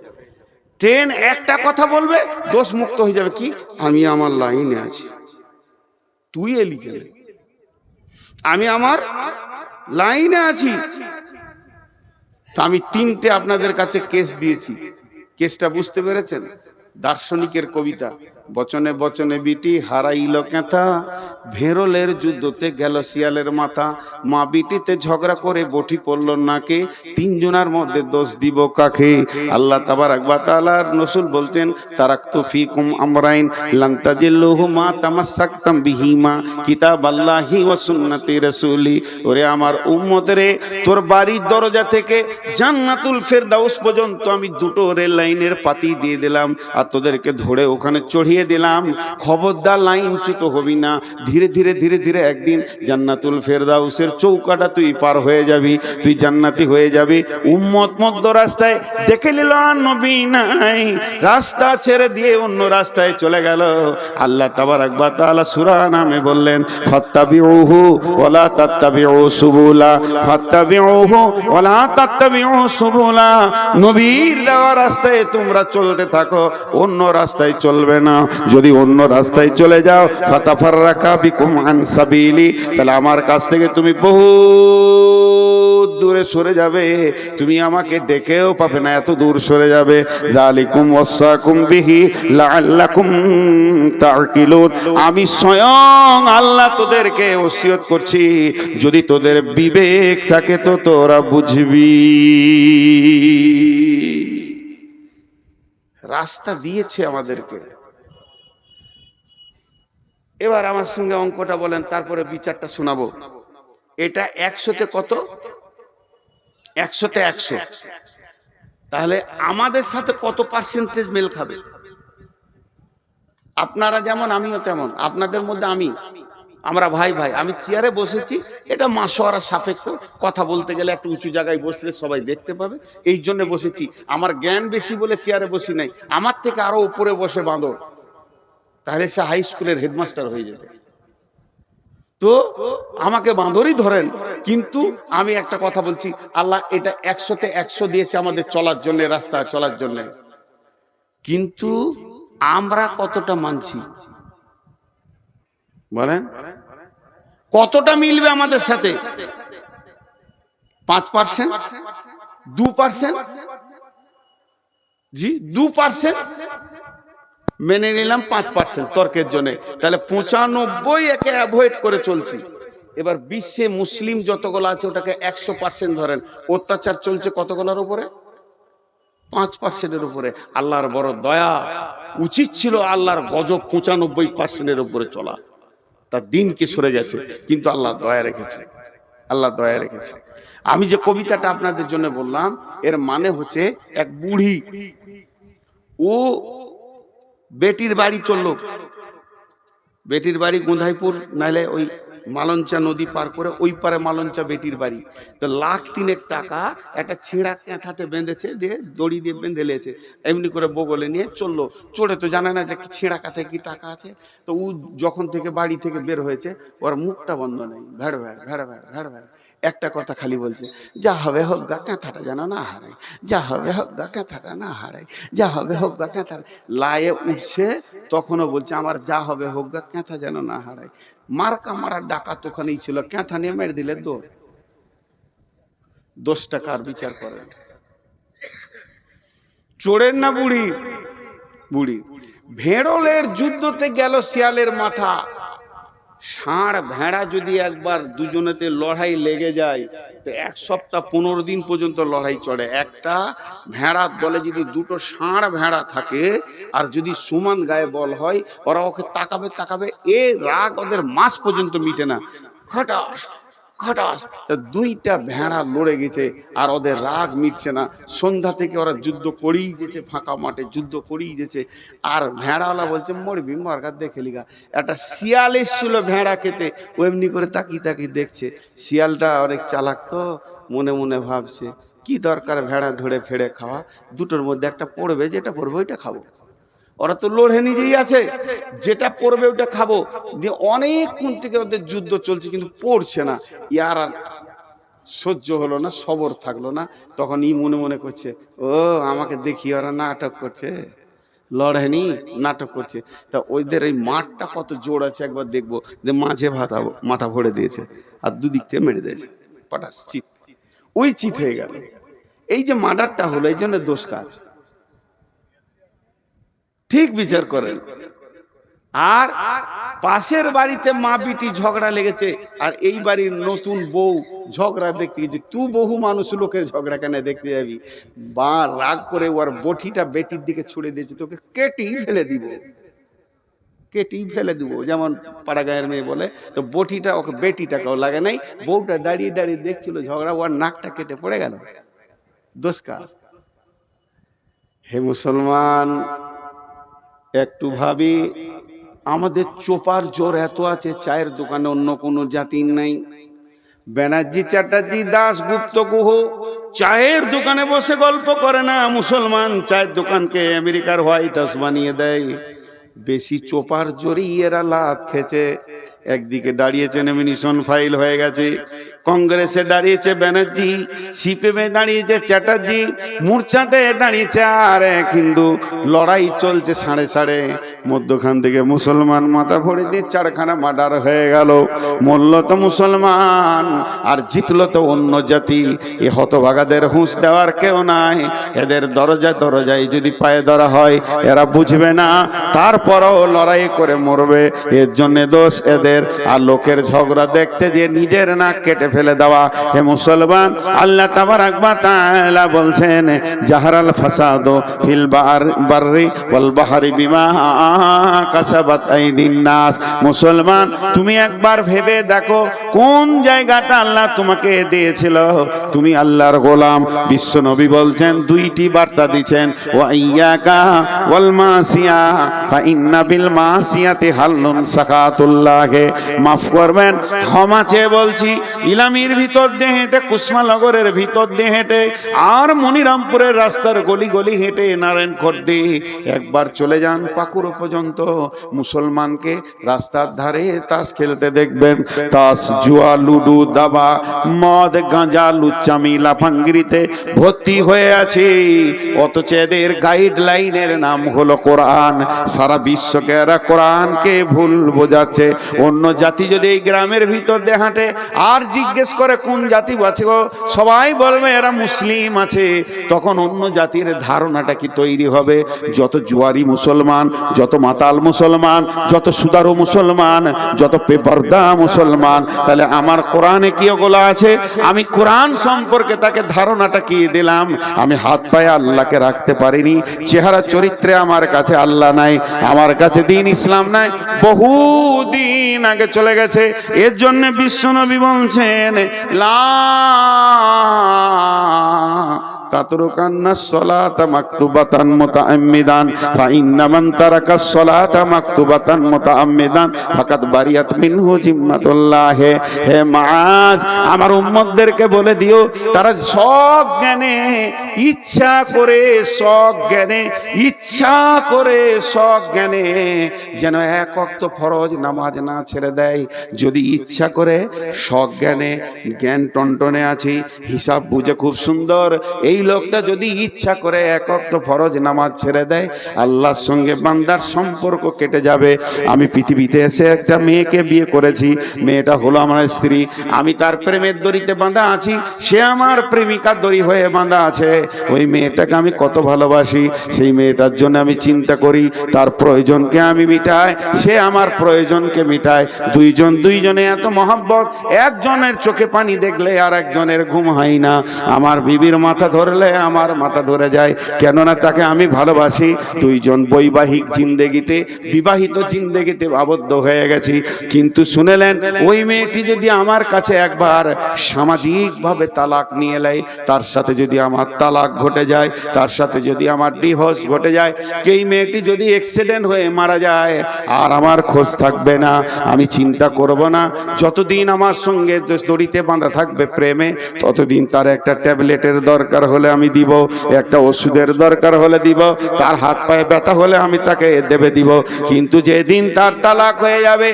ট্রেন একটা কথা বলবে, দোষ মুক্ত হয়ে যাবে। কি? আমি আমার লাইনে আছি, তুই এলি কেন? আমি আমার লাইনে আছি। তো আমি তিনটে আপনাদের কাছে কেস দিয়েছি। কেসটা বুঝতে পেরেছেন? দার্শনিকের কবিতা। বচনে বচনে বিটি হারাইল ক্যাথা, ভেরলের যুদ্ধতে গেল শিয়ালের মাথা, মা বিটিতে ঝগড়া করে বটি পড়ল নাকে, তিনজনের মধ্যে দোষ দিব কাকে? আল্লাহ তাবারাক ওয়া তাআলার রাসূল বলতেন, তারাকতু ফিকুম আমরাইন লান তাজিল্লুহুমা তামাসসাকতাম বিহিমা কিতাবাল্লাহি ওয়া সুন্নতি রাসূলি। ওরে আমার উম্মত রে, তোর বাড়ির দরজা থেকে জান্নাতুল ফেরদাউস পর্যন্ত আমি দুটো রেল লাইনের পাতি দিয়ে দিলাম, আর তোদেরকে ধরে ওখানে চড়িয়ে দিলাম। খবরদার লাইনচ্যুত হবি না। ধীরে ধীরে ধীরে ধীরে একদিন জান্নাতুল ফেরদাউসের চৌকাটা তুই পার হয়ে যাবি, তুই জান্নাতি হয়ে যাবি। উম্মত মধ্য রাস্তায় দেখে নিল নবী নাই, রাস্তা ছেড়ে দিয়ে অন্য রাস্তায় চলে গেল। আল্লাহ তাবারাক ওয়া তাআলা সূরা নামে বললেন, ফাত্তাবিউহু ওয়ালা তাত্তাবিউ সুবুলা, ফাত্তাবিউহু ওয়ালা তাত্তাবিউ সুবুলা। নবীর দেওয়া রাস্তায় তোমরা চলতে থাকো, অন্য রাস্তায় চলবে না। যদি অন্য রাস্তায় চলে যাও, ফাতাফাররাকা বিকুম আন সাবিলি, তাহলে আমার কাছ থেকে তুমি বহু দূরে সরে যাবে, তুমি আমাকে ডেকেও পাবে না, এত দূর সরে যাবে। যালিকুম ওয়াসাকুম বিহি লাআল্লাকুম তাকিলুন। আমি স্বয়ং আল্লাহ তোদেরকে ওসিয়ত করছি, যদি তোদের বিবেক থাকে তো তোরা বুঝবি। রাস্তা দিয়েছে আমাদেরকে। এবার আমার সঙ্গে অঙ্কটা বলেন, তারপরে বিচারটা শোনাবো। এটা 100তে কত? 100তে 100। তাহলে আমাদের সাথে কত পার্সেন্টেজ মেল খাবে? আপনারা যেমন আমিও তেমন। আপনাদের মধ্যে আমরা ভাই ভাই। আমি চেয়ারে বসেছি, এটা মাশওয়ারা সাপেক্ষ। কথা বলতে গেলে একটু উঁচু জায়গায় বসলে সবাই দেখতে পাবে, এই জন্য বসেছি। আমার জ্ঞান বেশি বলে চেয়ারে বসি নাই। আমার থেকে আরো উপরে বসে বাঁদর, তাহলে সে হাই স্কুলের হেডমাস্টার হয়ে যেত। তো আমাকে বাঁদরই ধরেন, কিন্তু আমি একটা কথা বলছি, আল্লাহ এটা 100তে 100 দিয়েছে আমাদের চলার জন্য, রাস্তা চলার জন্য। কিন্তু আমরা কতটা মানছি বলেন? কতটা মিলবে আমাদের সাথে? 5%, 2%? জি 2% মেনে নিলাম, 5% তর্কের জন্য। তাহলে 95 একে অ্যাভয়েড করে চলছি। এবার বিশ্বে মুসলিম যতগুলো আছে ওটাকে 100% ধরেন। অত্যাচার চলছে কতগুলোর উপরে? 5%-এর উপরে। আল্লাহর বড় দয়া, উচিত ছিল আল্লাহর গজব 95%-এর উপরে চলা। তার দিনকে সরে গেছে, কিন্তু আল্লাহ দয়া রেখেছে। আল্লাহ দয়া রেখেছে। আমি যে কবিতাটা আপনাদের জন্য বললাম, এর মানে হচ্ছে এক বুড়ি, ও বেটির বাড়ি চললো। বেটির বাড়ি গোঁধাইপুর, নাইলে ওই মালঞ্চা নদী পার করে ওই পারে মালঞ্চা বেটির বাড়ি। তো 1,03,000 টাকা একটা ছেঁড়া ক্যাঁথাতে বেঁধেছে, দিয়ে দড়ি দিয়ে বেঁধে লেছে, এমনি করে বগলে নিয়ে চললো। চড়ে তো জানে না যে ছেঁড়া কাঁথায় কি টাকা আছে। তো ও যখন থেকে বাড়ি থেকে বের হয়েছে, ওর মুখটা বন্ধ নেই, ভেড় ভেড় ভেড় ভেড় ভেড় ভেড় একটা কথা খালি বলছে, যা হবে হোক গা, ক্যাঁথাটা যেন না হারাই, যা হবে হোক গা, ক্যাঁথাটা না হারাই, যা হবে হোক গা, ক্যাঁথা। লায়ে উঠছে, তখনও বলছে আমার যা হবে হোক গা, ক্যাঁথা যেন না হারাই। মার্কা মারার ডাকাত ওখানেই ছিল, ক্যাঁথা নিয়ে মেরে দিলে দৌড়। 10 টাকার বিচার করেন। চোরের না বুড়ি? বুড়ি। ভেড়লের যুদ্ধতে গেল শিয়ালের মাথা। ষাঁড় ভেড়া যদি একবার দুজনেতে লড়াই লেগে যায়, তো 1 সপ্তাহ 15 দিন পর্যন্ত লড়াই চলে। একটা ভেড়ার দলে যদি দুটো ষাঁড় ভেড়া থাকে, আর যদি সমান গায়ে বল হয়, ওরা ওকে তাকাবে তাকাবে, এ রাগ ওদের মাস পর্যন্ত মিটে না। খটাস খটাস, তা 2টা ভেড়া লড়ে গেছে, আর ওদের রাগ মিটছে না। সন্ধ্যা থেকে ওরা যুদ্ধ করেই গেছে, ফাঁকা মাঠে যুদ্ধ করেই গেছে। আর ভেড়াওয়ালা বলছে মরবি মরগার দেখে লিগা। একটা শিয়াল এসছিল ভেড়া খেতে, ও এমনি করে তাকিয়ে তাকিয়ে দেখছে। শিয়ালটা অনেক চালাক, তো মনে মনে ভাবছে কি দরকার ভেড়া ধরে ফেড়ে খাওয়া, দুটোর মধ্যে একটা পড়বে, যেটা পড়বে ওইটা খাবো। ওরা তো লড়ে নিজেই আছে, যেটা পড়বে ওটা খাবো। দিয়ে অনেকক্ষণ থেকে ওদের যুদ্ধ চলছে, কিন্তু পড়ছে না। ইয়ার আর সহ্য হলো না, সবর থাকলো না। তখন ই মনে মনে করছে, ও আমাকে দেখি ওরা নাটক করছে, লড়েনি, নাটক করছে। তা ওইদের এই মাঠটা কত জোর আছে একবার দেখবো। যে মাঝে মাথা ভরে দিয়েছে, আর দুদিক থেকে মেরে দিয়েছে, পটাশ চিত। ওই চিত হয়ে গেল। এই যে মার্ডারটা হলো, এই জন্য দোষ কার? ঠিক বিচার করেন। আর পাশের বাড়িতে মা বিটি ঝগড়া লেগেছে, আর এই বাড়ির নতুন বউ ঝগড়া দেখতে গেছে। তুই বহু মানুষ লোকের ঝগড়া কেন দেখতে যাবি? বা রাগ করে ওর বটিটা বেটির দিকে ছুড়ে দিয়েছে, তোকে কেটেই ফেলে দিব, কেটেই ফেলে দিব। যেমন পাড়া গায়ের মেয়ে বলে, তো বটিটা ওকে, বেটিটাকেও লাগে নাই। বউটা দাঁড়িয়ে দাঁড়িয়ে দেখছিল ঝগড়া, ওর নাকটা কেটে পড়ে গেল। দোষ কার? হে মুসলমান, একটু ভাবি, আমাদের চোপার জোর এত আছে, চায়ের দোকানে অন্য কোনো জাতির নাই। ব্যানার্জি, চ্যাটার্জি, দাস, গুপ্ত, গুহ চায়ের দোকানে বসে গল্প করে না। মুসলমান চায়ের দোকানকে আমেরিকার হোয়াইট হাউস বানিয়ে দেয়। বেশি চোপার জোরই এরা লাত খেছে। একদিকে দাঁড়িয়েছে নমিনেশন ফাইল হয়ে গেছে, কংগ্রেসে দাঁড়িয়েছে ব্যানার্জি, সিপিএমে দাঁড়িয়েছে চ্যাটার্জি, মূর্ছাতে দাঁড়িয়েছে আর এক হিন্দু। লড়াই চলছে সাড়ে সাড়ে। মধ্যখান থেকে মুসলমান মাথা ভরে দিয়ে 4খানা মার্ডার হয়ে গেল। মরল তো মুসলমান, আর জিতলো তো অন্য জাতি। এ হতভাগাদের হুঁশ দেওয়ার কেউ নাই। এদের দরজায় দরজায় যদি পায়ে ধরা হয়, এরা বুঝবে না, তারপরও লড়াই করে মরবে। এর জন্য দোষ এদের। আর লোকের ঝগড়া দেখতে দিয়ে নিজের নাক কেটে ফেলে দেওয়া। হে মুসলমান, আল্লাহ তাবারাক ওয়া তাআলা বলছেন, জাহারাল ফাসাদু ফিল বাররি ওয়াল বাহরি বিমা কাসাবাত আইদিন নাস। মুসলমান, তুমি একবার ভেবে দেখো, কোন জায়গাটা আল্লাহ তোমাকে দিয়েছিল। তুমি আল্লাহর গোলাম। বিশ্ব নবী বলছেন, 2টি বার্তা দিচ্ছেন, ওয়া ইয়াকা ওয়াল মাসিয়া ফা ইন্না বিল মাসিয়াতি হাল্লুন সাকাতুল্লাহ। মাফ করবেন, ক্ষমা চেয়ে বলছি। ইলামির ভিতর দিয়ে হেঁটে, কুসমানগরের ভিতর দিয়ে হেঁটে, আর মনিরামপুরের রাস্তার গলি গলি হেঁটে নারায়ণখর্দে একবার চলে যান পাকুড়ো পর্যন্ত। মুসলমানকে রাস্তার ধারে তাস খেলতে দেখবেন। তাস, জুয়া, লুডু, দাবা, মদ, গাঁজা, লুচ্চামি, লাফাঙ্গিরিতে ভর্তি হয়ে আছে। অথচ এদের গাইডলাইনের নাম হলো কোরআন। সারা বিশ্বকে এরা কোরআনকে ভুল বোঝাচ্ছে। অন্য জাতি যদি এই গ্রামের ভিতর দিয়ে হাঁটে আর জিজ্ঞেস করে কোন জাতি আছে গো, সবাই বলবে এরা মুসলিম আছে। তখন অন্য জাতির ধারণাটা কি তৈরি হবে? যত জুয়ারি মুসলমান, যত মাতাল মুসলমান, যত সুদারু মুসলমান, যত বেপরদা মুসলমান, তাহলে আমার কোরআনে কি ওগুলো আছে? আমি কোরআন সম্পর্কে তাকে ধারণাটা কি দিলাম? আমি হাত পায়ে আল্লাহকে রাখতে পারিনি। চেহারা চরিত্রে আমার কাছে আল্লাহ নাই, আমার কাছে দ্বীন ইসলাম নাই, বহু দিন আগে চলে গেছে। এর জন্য বিশ্বনবী বলছেন, লা তাতরুকান্নাস সালাতা মাকতুবাতান মুতাআম্মিদান ফাইন্না মান তারাকাস সালাতা মাকতুবাতান মুতাআম্মিদান ফাকাদ বারিয়াত মিনহু জিম্মাতুল্লাহ। হে মুআজ, আমার উম্মতদেরকে বলে দিও তারা সজ্ঞানে ইচ্ছা করে সজ্ঞানে যেন এক ওয়াক্ত ফরজ নামাজ না ছেড়ে দেয়। যদি ইচ্ছা করে সজ্ঞানে, জ্ঞান টনটনে আছে, হিসাব বুঝে খুব সুন্দর, এই লোকটা যদি ইচ্ছা করে এক ওয়াক্ত ফরজ নামাজ ছেড়ে দেয়, আল্লাহর সঙ্গে বান্দার সম্পর্ক কেটে যাবে। আমি পৃথিবীতে এসে একটা মেয়েকে বিয়ে করেছি, মেয়েটা হলো আমার স্ত্রী, আমি তার প্রেমের দড়িতে বাঁধা আছি, সে আমার প্রেমিকার দড়ি হয়ে বাঁধা আছে। ওই মেয়েটাকে আমি কত ভালোবাসি, সেই মেয়েটার জন্য আমি চিন্তা করি, তার প্রয়োজনকে আমি মিটাই, সে আমার প্রয়োজনকে মিটায়। দুইজনে এত মহব্বত, একজনের চোখে পানি দেখলে আর একজনের ঘুম হয় না। আমার বিবির মাথা ধরলে আমার মাথা ধরে যায়, কেননা তাকে আমি ভালোবাসি। দুইজন বৈবাহিক জিন্দেগিতে, বিবাহিত জিন্দেগিতে আবদ্ধ হয়ে গেছি। কিন্তু শুনেলেন, ওই মেয়েটি যদি আমার কাছে একবার সামাজিকভাবে তালাক নিয়ে নেয়, তার সাথে যদি আমার তালাক ঘটে যায়, তার সাথে যদি আমার ডিভোর্স ঘটে যায়, এই মেয়েটি যদি অ্যাক্সিডেন্ট হয়ে মারা যায়, আর আমার খোঁজ থাকবে না, আমি চিন্তা করব না। যতদিন আমার সঙ্গে দড়িতে বাঁধা থাকবে প্রেমে, ততদিন তার একটা ট্যাবলেটের দরকার হলে আমি দিব, একটা ওষুধের দরকার হলে দিব, তার হাত পায়ে ব্যথা হলে আমি তাকে দিব। কিন্তু যেদিন তার তালাক হয়ে যাবে,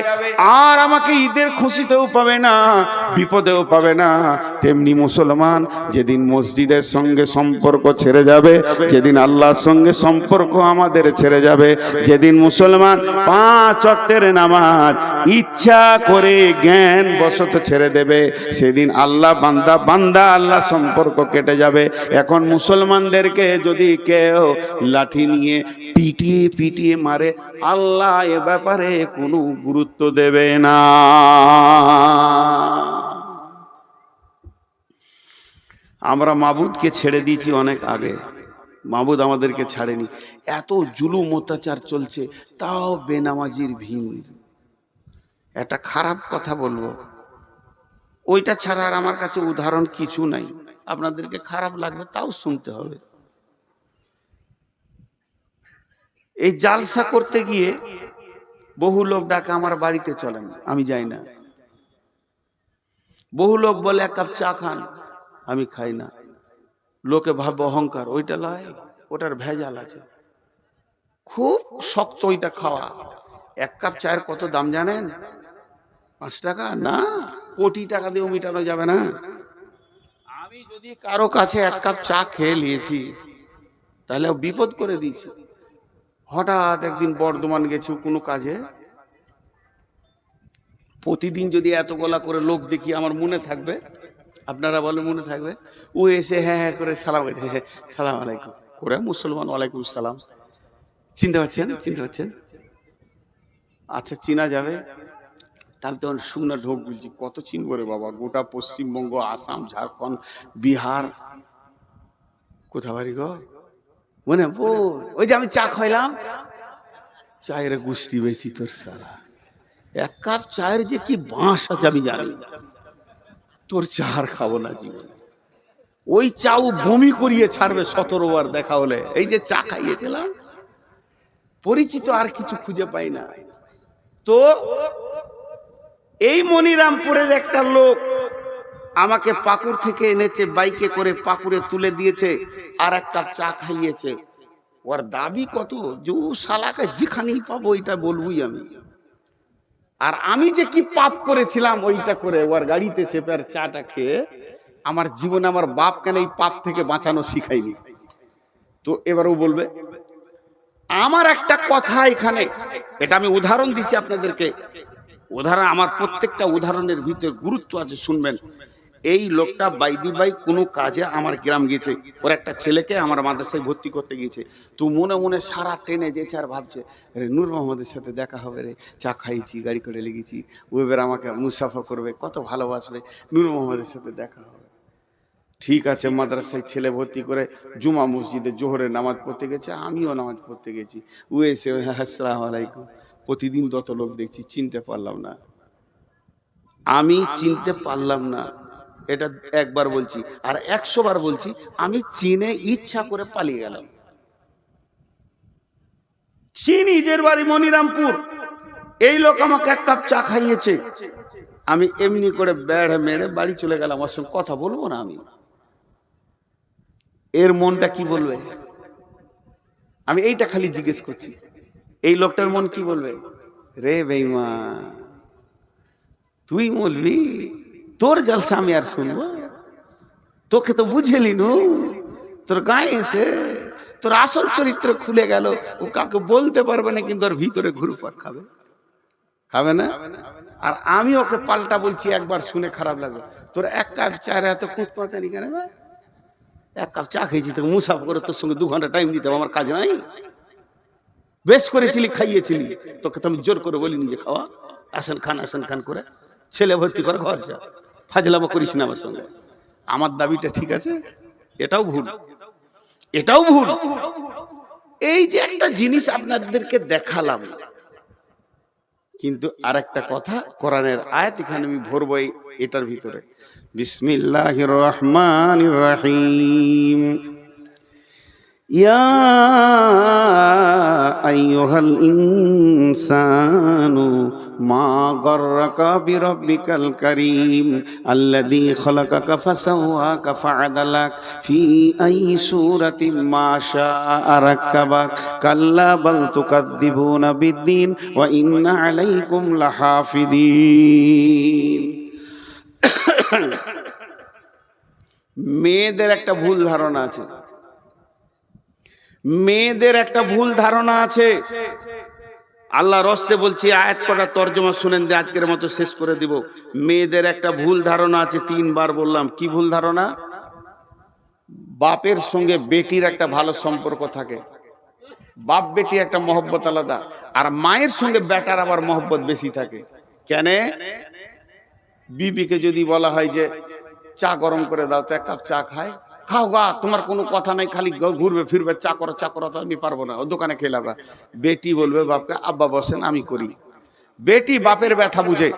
আর আমাকে ঈদের খুশিতেও পাবে না, বিপদেও পাবে না। তেমনি মুসলমান যেদিন মসজিদের সঙ্গে সম্পর্ক ছেড়ে যাবে, যেদিন আল্লাহর সঙ্গে সম্পর্ক আমাদের ছেড়ে যাবে, যেদিন মুসলমান 5 ওয়াক্তের নামাজ ইচ্ছা করে জ্ঞান বশত ছেড়ে দেবে, সেদিন আল্লাহ বান্দা আল্লাহ সম্পর্ক কেটে যাবে। এখন মুসলমানদেরকে যদি কেউ লাঠি নিয়ে পিটিয়ে মারে, আল্লাহ এ ব্যাপারে কোনো গুরুত্ব দেবে না। আমরা মাবুদকে ছেড়ে দিয়েছি অনেক আগে, মাবুদ আমাদেরকে ছাড়েনি। এত জুলুম অত্যাচার চলছে, তাও বেনামাজির ভিড়। একটা খারাপ কথা বলবো, ওইটা ছাড়া আর আমার কাছে উদাহরণ কিছু নাই। আপনাদেরকে খারাপ লাগবে, তাও শুনতে হবে। এই জালসা করতে গিয়ে বহু লোক ডাকে আমার বাড়িতে চলেন, আমি যাই না। বহু লোক বলে 1 কাপ চা খান, আমি খাই না। লোকে ভাববে অহংকার, ওইটা লয়, ওটার ভেজাল আছে। খুব শক্ত ওইটা খাওয়া। 1 কাপ চায়ের কত দাম জানেন? 5 টাকা না, কোটি টাকা দিয়েও মিটানো যাবে না। আমি যদি কারো কাছে 1 কাপ চা খেয়ে নিয়েছি, তাহলে বিপদ করে দিয়েছি। হঠাৎ একদিন বর্ধমান গেছি কোনো কাজে, প্রতিদিন যদি এত গলা করে লোক দেখি, আমার মনে থাকবে? আপনারা বলে মনে থাকবে? ও এসে হ্যাঁ হ্যাঁ করে সালাম করে, সালাম আলাইকুম করে, মুসলমান, ওয়ালাইকুম সালাম। চিনতে পারছেন? আচ্ছা, চিনা যাবে। তাহলে তখন শুকনো ঢোক বলছি, কত চিনবো রে বাবা, গোটা পশ্চিমবঙ্গ, আসাম, ঝাড়খণ্ড, বিহার। কোথা বাড়ি গো? মনে ওই যে আমি চা খাইলাম, চায়ের গুষ্টি বেশি তোর সারা। 1 কাপ চায়ের যে কি বাঁশ আছে আমি জানি, তোর চা আর খাবো না জীবনে। ওই চাও বমি করিয়ে ছাড়বে 17 বার দেখা হলে। এই যে চা খাইয়েছিলাম, পরিচিত আর কিছু খুঁজে পাই না। তো এই মনিরামপুরের একটা লোক আমাকে পাকুড় থেকে এনেছে, বাইকে করে পাকুড়ে তুলে দিয়েছে, আর 1 কাপ চা খাইয়েছে। ওর দাবি কত, যে শালাকে যেখানেই পাবো ওইটা বলবই আমি। আর আমি যে কি পাপ করেছিলাম ওইটা করে ওর গাড়িতে চেপে আর চাটা খেয়ে, আমার জীবনে আমার বাপ কেন এই পাপ থেকে বাঁচানো শিখাইনি। তো এবারও বলবে। আমার একটা কথা এখানে, এটা আমি উদাহরণ দিচ্ছি আপনাদেরকে, উদাহরণ, আমার প্রত্যেকটা উদাহরণের ভিতরে গুরুত্ব আছে, শুনবেন। এই লোকটা বাইদি বাই কোনো কাজে আমার গ্রাম গিয়েছে, ওর একটা ছেলেকে আমার মাদ্রাসায় ভর্তি করতে গিয়েছে। তো মনে মনে সারা ট্রেনে যেছে আর ভাবছে, রে নূর মোহাম্মদের সাথে দেখা হবে রে, চা খাইছি, গাড়ি করে লেগেছি, ও এবার আমাকে মুসাফা করবে, কত ভালোবাসবে, নূর মোহাম্মদের সাথে দেখা হবে। ঠিক আছে, মাদ্রাসায় ছেলে ভর্তি করে জুমা মসজিদে জোহরের নামাজ পড়তে গেছে, আমিও নামাজ পড়তে গেছি। ও এসে আসসালামু আলাইকুম, প্রতিদিন যত লোক দেখছি, চিনতে পারলাম না। আমি চিনতে পারলাম না। এটা একবার বলছি, আর 100 বার বলছি, আমি চীনে ইচ্ছা করে পালিয়ে গেলাম। চীন, নিজের বাড়ি মনিরামপুর। এই লোক আমাকে 1 কাপ চা খাইয়েছে, আমি এমনি করে বেড়ে মেরে বাড়ি চলে গেলাম। আমার সঙ্গে কথা বলবো না আমি। এর মনটা কি বলবে? আমি এইটা খালি জিজ্ঞেস করছি, এই লোকটার মন কি বলবে? রে বেঈমান, তুই বলবি তোর জলসা আমি আর শুনবো? তোকে তো বুঝেলি নু, তোর গায়ে এসে তোর আসল চরিত্র খুলে গেল। ও কাউকে বলতে পারবে না, কিন্তু ওর ভিতরে ঘুরপাক খাবে, খাবে না? আর আমি ওকে পাল্টা বলছি, একবার শুনে খারাপ লাগবে, তোর 1 কাপ চা এত কুঁত কথা নি কেন? 1 কাপ চা খেয়েছি, তোকে মুসাফ করে তোর সঙ্গে 2 ঘন্টা টাইম দিতে হবে, আমার কাজ নাই? বেশ করেছিলি, খাইয়েছিলি, তোকে তো আমি জোর করে বলিনি যে খাওয়া। আসেন খান করে ছেলে ভর্তি করে ঘর যা, ফাজলামো করিস না আমার সঙ্গে। আমার দাবিটা ঠিক আছে? এটাও ভুল, এটাও ভুল। এই যে একটা জিনিস আপনাদেরকে দেখালাম, কিন্তু আরেকটা কথা, কোরআনের আয়াত এখানে আমি ভরবো এটার ভিতরে। বিসমিল্লাহির রহমানির রহিম। ইয়া আইয়ুহাল ইনসানু মা গররাকা বিরাব্বিকাল কারীম আল্লাযী খালাকাকা ফাসাওয়াকা ফাআদালাক ফি আইয়ি সূরাতিন মা শাআ রাক্কাবাক কাল্লা বাল তুকাদ্দিবুনা বিদ্দীন ওয়া ইন্না আলাইকুম লাহাফিদিন। মেয়েদের একটা ভুল ধারণা আছে, মেয়েদের একটা ভুল ধারণা আছে। আল্লাহ রস্তে বলছি, আয়াত কটা তর্জমা শুনেন দিয়ে আজকের মতো শেষ করে দিব। মেয়েদের একটা ভুল ধারণা আছে, 3 বার বললাম। কি ভুল ধারণা? বাপের সঙ্গে বেটির একটা ভালো সম্পর্ক থাকে, বাপ বেটি একটা মহব্বত আলাদা, আর মায়ের সঙ্গে বেটার আবার মহব্বত বেশি থাকে। কেন? বিবিকে যদি বলা হয় যে চা গরম করে দাও, তো 1 কাপ চা খায়, খাও গা, তোমার কোনো কথা নাই, খালি ঘুরবে ফিরবে, চা করো তো আমি পারবো না, ও দোকানে খেলাবা। বেটি বলবে বাপকে, আব্বা বসেন আমি করি। বেটি বাপের ব্যথা বুঝে,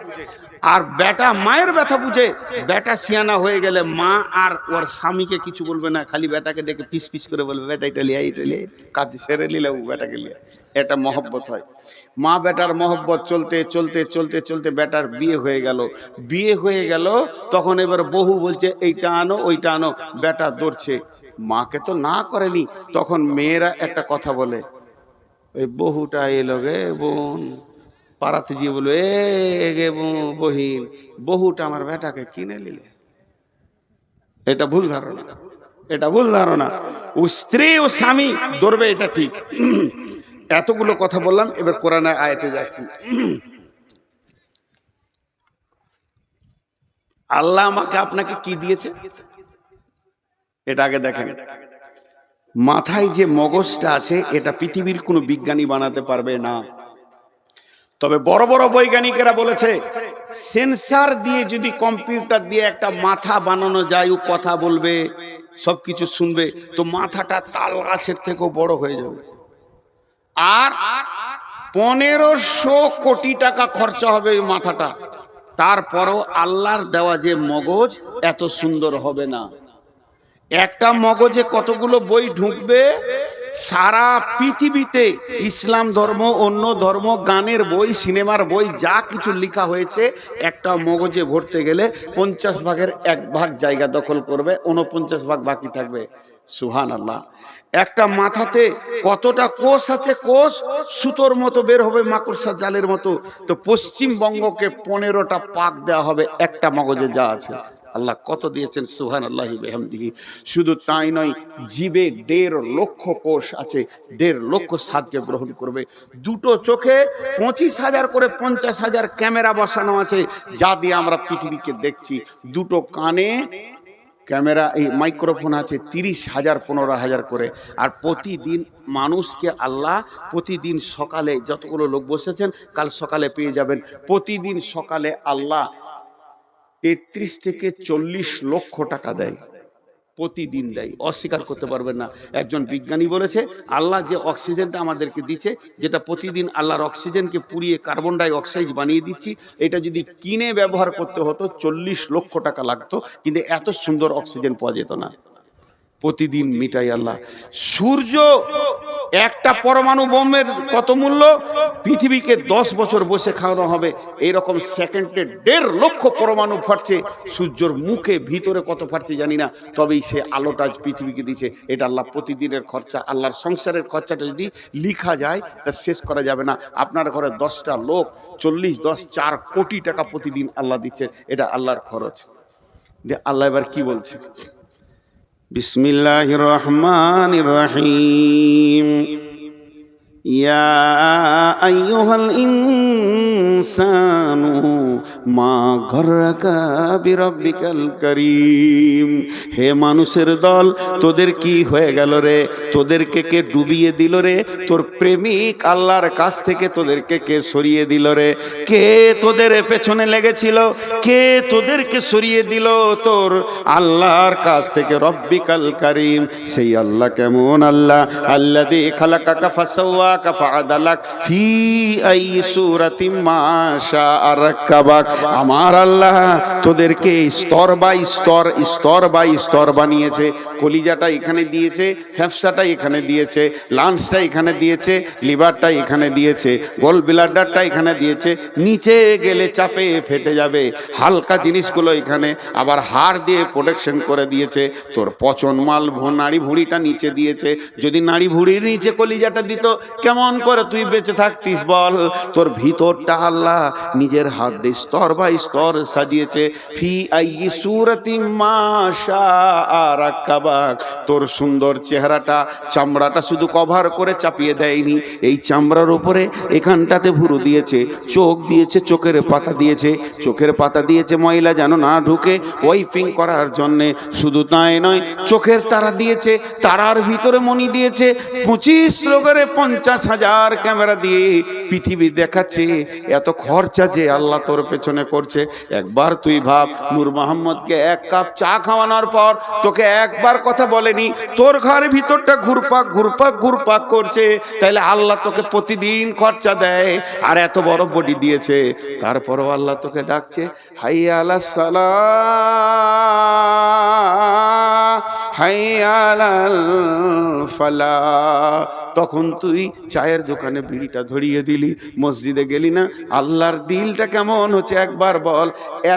আর বেটা মায়ের ব্যথা বুঝে। বেটা সিয়ানা হয়ে গেলে মা আর ওর স্বামীকে কিছু বলবে না, খালি বেটাকে ডেকে পিস পিস করে বলবে, বেটা এটা লিয়া, এটা লিয়া, কাজ সেরে নিলে ও বেটাকে লিয়া। এটা মহব্বত হয়। মা বেটার মহব্বত চলতে চলতে চলতে চলতে বেটার বিয়ে হয়ে গেল। বিয়ে হয়ে গেল, তখন এবার বহু বলছে এইটা আনো ওইটা আনো, বেটা দৌড়ছে, মাকে তো না করেনি। তখন মেয়েরা একটা কথা বলে, ওই বহুটা এলো গে বোন, পাড়াতে গিয়ে বলবে, এ গে বহিন, বহুটা আমার বেটাকে কিনে নিলে। এটা ভুল ধারণা, এটা ভুল ধারণা। ও স্ত্রী ও স্বামী ধরবে, এটা ঠিক। এতগুলো কথা বললাম, এবার কোরআনের আয়াতে যাচ্ছি। আল্লাহ আমাকে আপনাকে কি দিয়েছে এটা আগে দেখেন। মাথায় যে মগজটা আছে, এটা পৃথিবীর কোনো বিজ্ঞানী বানাতে পারবে না। তবে বড় বড় বৈজ্ঞানিকেরা বলেছে, সেন্সার দিয়ে যদি কম্পিউটার দিয়ে একটা মাথা বানানো যায়, ও কথা বলবে, সবকিছু শুনবে, তো মাথাটা তাল গাছের থেকেও বড় হয়ে যাবে। আর 1500 কোটি টাকা খরচা হবে ওই মাথাটা, তারপরও আল্লাহর দেওয়া যে মগজ এত সুন্দর হবে না। একটা মগজে কতগুলো বই ঢুকবে, সারা পৃথিবীতে ইসলাম ধর্ম, অন্য ধর্ম, গানের বই, সিনেমার বই, যা কিছু লেখা হয়েছে, একটা মগজে ভরতে গেলে 50 ভাগের 1 ভাগ জায়গা দখল করবে, 49 ভাগ বাকি থাকবে। সুবহানাল্লাহ। একটা মাথাতে কতটা কোষ আছে, কোষ সুতোর মতো বের হবে, মাকড়সা জালের মতো। তো পশ্চিমবঙ্গকে 15টা পাক দেওয়া হবে একটা মগজে যা আছে। আল্লাহ কত দিয়েছেন, সুবহানাল্লাহি বিহামদিহি। শুধু তাই নয়, জিবে 1.5 লক্ষ কোষ আছে, 1.5 লক্ষ স্বাদকে গ্রহণ করবে। 2টো চোখে 25,000 করে 50,000 ক্যামেরা বসানো আছে, যা দিয়ে আমরা পৃথিবীকে দেখছি। 2টো কানে ক্যামেরা, এই মাইক্রোফোন আছে 30,000 15,000 করে। আর প্রতিদিন মানুষকে আল্লাহ, প্রতিদিন সকালে, যতগুলো লোক বসেছেন কাল সকালে পেয়ে যাবেন, প্রতিদিন সকালে আল্লাহ 33 থেকে 40 লক্ষ টাকা দেয়। প্রতিদিন দেয়, অস্বীকার করতে পারবেন না। একজন বিজ্ঞানী বলেছে আল্লাহ যে অক্সিজেনটা আমাদেরকে দিচ্ছে, যেটা প্রতিদিন আল্লাহর অক্সিজেনকে পুড়িয়ে কার্বন ডাই অক্সাইড বানিয়ে দিচ্ছি, এটা যদি কিনে ব্যবহার করতে হতো 40 লক্ষ টাকা লাগতো, কিন্তু এত সুন্দর অক্সিজেন পাওয়া যেত না। প্রতিদিন মিটাই আল্লাহ। সূর্য একটা পরমাণু বোমের কত মূল্য? পৃথিবীকে 10 বছর বসে খাওয়ানো হবে। এইরকম সেকেন্ডে 1.5 লক্ষ পরমাণু ফাটছে। সূর্যর মুখে ভিতরে কত ফাটছে জানি না, তবেই সে আলোটা আজ পৃথিবীকে দিচ্ছে। এটা আল্লাহ প্রতিদিনের খরচা। আল্লাহর সংসারের খরচাটা যদি লিখা যায় তা শেষ করা যাবে না। আপনার ঘরে 10টা লোক 4 কোটি টাকা প্রতিদিন আল্লাহ দিচ্ছে, এটা আল্লাহর খরচ। আল্লাহ এবার কি বলছে? বিসমিল্লাহির রহমানির রহিম। ইয়া আইয়ুহাল ইনসানু মা গররাকা বিরাব্বিকাল কারীম। হে মানুষের দল, তোদের কি হয়ে গেল রে? তোদেরকে কে ডুবিয়ে দিল রে? তোর প্রেমিক আল্লাহর কাছ থেকে তোদেরকে কে সরিয়ে দিল রে? কে তোদের পেছনে লেগেছিল? কে তোদেরকে সরিয়ে দিল তোর আল্লাহর কাছ থেকে? রব্বিকাল কারীম, সেই আল্লাহ কেমন আল্লাহ? আল্লাযী খালাকাকা ফাসাওয়াকা ফাআদালাক ফি আই সূরাতিম মা শাআ রাক্কাবাক। আমার আল্লাহ তোদেরকে স্তর বাই স্তর, স্তর বাই স্তর বানিয়েছে। কলিজাটা এখানে দিয়েছে, ফ্যাফসাটা এখানে দিয়েছে, লাঞ্চটা এখানে দিয়েছে, লিভারটা এখানে দিয়েছে, গোল ব্লাডারটা এখানে দিয়েছে। নিচে গেলে চাপে ফেটে যাবে, হালকা জিনিসগুলো এখানে, আবার হাড় দিয়ে প্রোটেকশন করে দিয়েছে। তোর পচন মাল নাড়ি ভুঁড়িটা নিচে দিয়েছে। যদি নাড়ি ভুঁড়ির নিচে কলিজাটা দিত, কেমন করে তুই বেঁচে থাকতিস বল? তোর ভিতরটা আল্লাহ নিজের হাত দিয়ে স্তর বাই স্তর সাজিয়েছে। ফি আই সূরাতিম মা শাআ রাক্কাবাক। তোর সুন্দর চেহারাটা, চামড়াটা শুধু কভার করে চাপিয়ে দেয়নি, এই চামড়ার উপরে এখানটাতে ভুরু দিয়েছে, চোখ দিয়েছে, চোখের পাতা দিয়েছে, চোখের পাতা দিয়েছে ময়লা যেন না ঢুকে, ওয়াইপিং করার জন্যে। শুধু তাই নয়, চোখের তারা দিয়েছে, তারার ভিতরে মণি দিয়েছে। 25 রোগের 50,000 ক্যামেরা দিয়ে পৃথিবী দেখাচ্ছে। এত খরচা যে আল্লাহ তোর পেছনে করছে। একবার তুই ভাব, নূর মোহাম্মদকে 1 কাপ চা খাওয়ানোর পর তোকে একবার কথা বলেনি, তোর ঘরের ভিতরটা ঘুরপাক ঘুরপাক ঘুরপাক করছে। তাইলে আল্লাহ তোকে প্রতিদিন খরচা দেয়, আর এত বড় বডি দিয়েছে, তারপরও আল্লাহ তোকে ডাকছে, হাইয়া আলাস সালাহ, হাইয়া আলাল ফালাহ। তখন তুই চায়ের দোকানে বিড়িটা ধরিয়ে দিলি, মসজিদে গেলি না। আল্লাহর দিলটা কেমন হচ্ছে একবার বল।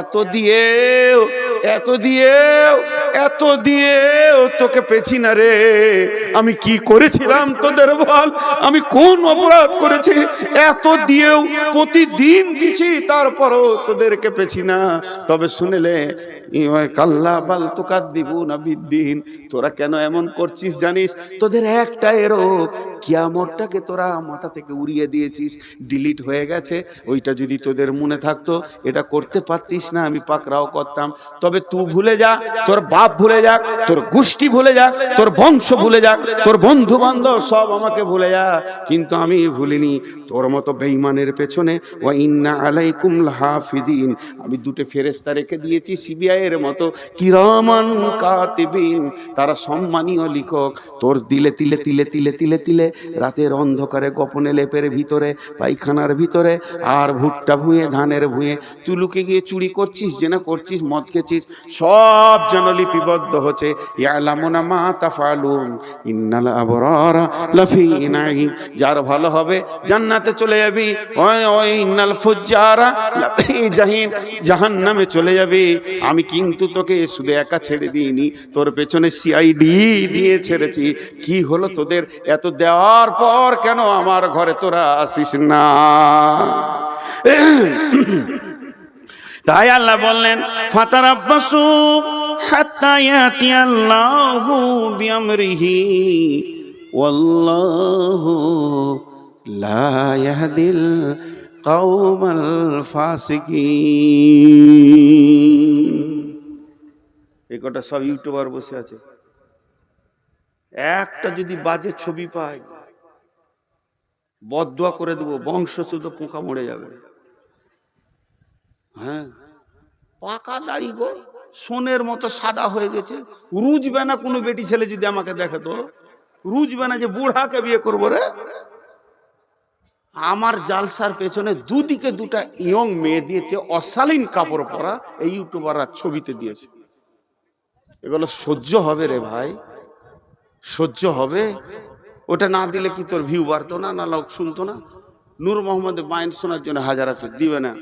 এত দিয়েও, এত দিয়েও, এত দিয়েও তোকে পেছি না রে। আমি কি করেছিলাম তোদের বল? আমি কোন অপরাধ করেছি? এত দিয়েও প্রতিদিন দিছি, তারপরও তোদেরকে পেছি না। তবে শুনেলে কাল্লা বাল তুকাদ্দিবুনা বিদ্দিন। তোরা কেন এমন করছিস জানিস? তোদের একটাই রোগ, কিয়ামতটাকে তোরা মাথা থেকে উড়িয়ে দিয়েছিস, ডিলিট হয়ে গেছে। ওইটা যদি তোদের মনে থাকতো, এটা করতে পারতিস না, আমি পাকড়াও করতাম। তবে তুই ভুলে যা, তোর বাপ ভুলে যাক, তোর গোষ্ঠী ভুলে যাক, তোর বংশ ভুলে যাক, তোর বন্ধু বান্ধব সব আমাকে ভুলে যা, কিন্তু আমি ভুলিনি। তোর মতো বেঈমানের পেছনে ওয়া ইন্না আলাইকুম লাহাফিদিন, আমি 2টো ফেরেশতা রেখে দিয়েছি সিবিআই এর মতো, কিরামান কাতিবিন, তারা সম্মানীয় লিখক। তোর দিলে তিলে তিলে তিলে তিলে তিলে রাতের অন্ধকারে গোপনে লেপের ভিতরে, পায়খানার ভিতরে, আর ভুট্টা ভুঁয়ে, ধানের ভুঁয়ে তুই লুকে গিয়ে চুরি করছিস, জেনা করছিস, মদ খেছিস, সব যেন লিপিবদ্ধ হচ্ছে। ইয়ালামুনা মা তাফআলুন ইন্নাল আবরারা লাফি নাঈম। যার ভালো হবে জান্নাতে চলে যাবি, ওই ইন্নাল ফুজ্জারা লাফি জাহিম, জাহান্নামে চলে যাবি। আমি কিন্তু তোকে শুধু একা ছেড়ে দিইনি, তোর পেছনে সিআইডি দিয়ে ছেড়েছি। কি হলো তোদের? এত দেওয়ার পর কেন আমার ঘরে তোরা আসিস না? তাই আল্লাহ বললেন, ফাতারাব্বাসু হাত্তা ইয়াতিয়াল্লাহু বিআমরিহি ওয়াল্লাহু লা ইয়াহদিল কওমাল ফাসিকিন। এই কটা সব ইউটিউবার বসে আছে, একটা যদি বাজে ছবি পাই বদদুয়া করে দেবো, বংশ শুধু পোকা মরে যাবে। হ্যাঁ, পাকা দাড়ি গো, সোনের মতো সাদা হয়ে গেছে। রুজবে না কোনো বেটি ছেলে যদি আমাকে দেখে, তো রুজবে না যে বুড়াকে বিয়ে করবো রে। আমার জালসার পেছনে দুদিকে দুটা ইয়ং মেয়ে দিয়েছে, অশালীন কাপড় পরা, এই ইউটিউবাররা ছবিতে দিয়েছে। এগুলো সহ্য হবে রে ভাই? সহ্য হবে? ওটা না দিলে কি তোর ভিউ বাড়তো না, না লোক শুনতো না? নূর মোহাম্মদের বাইন শোনার জন্য হাজার আছে, দিবে না।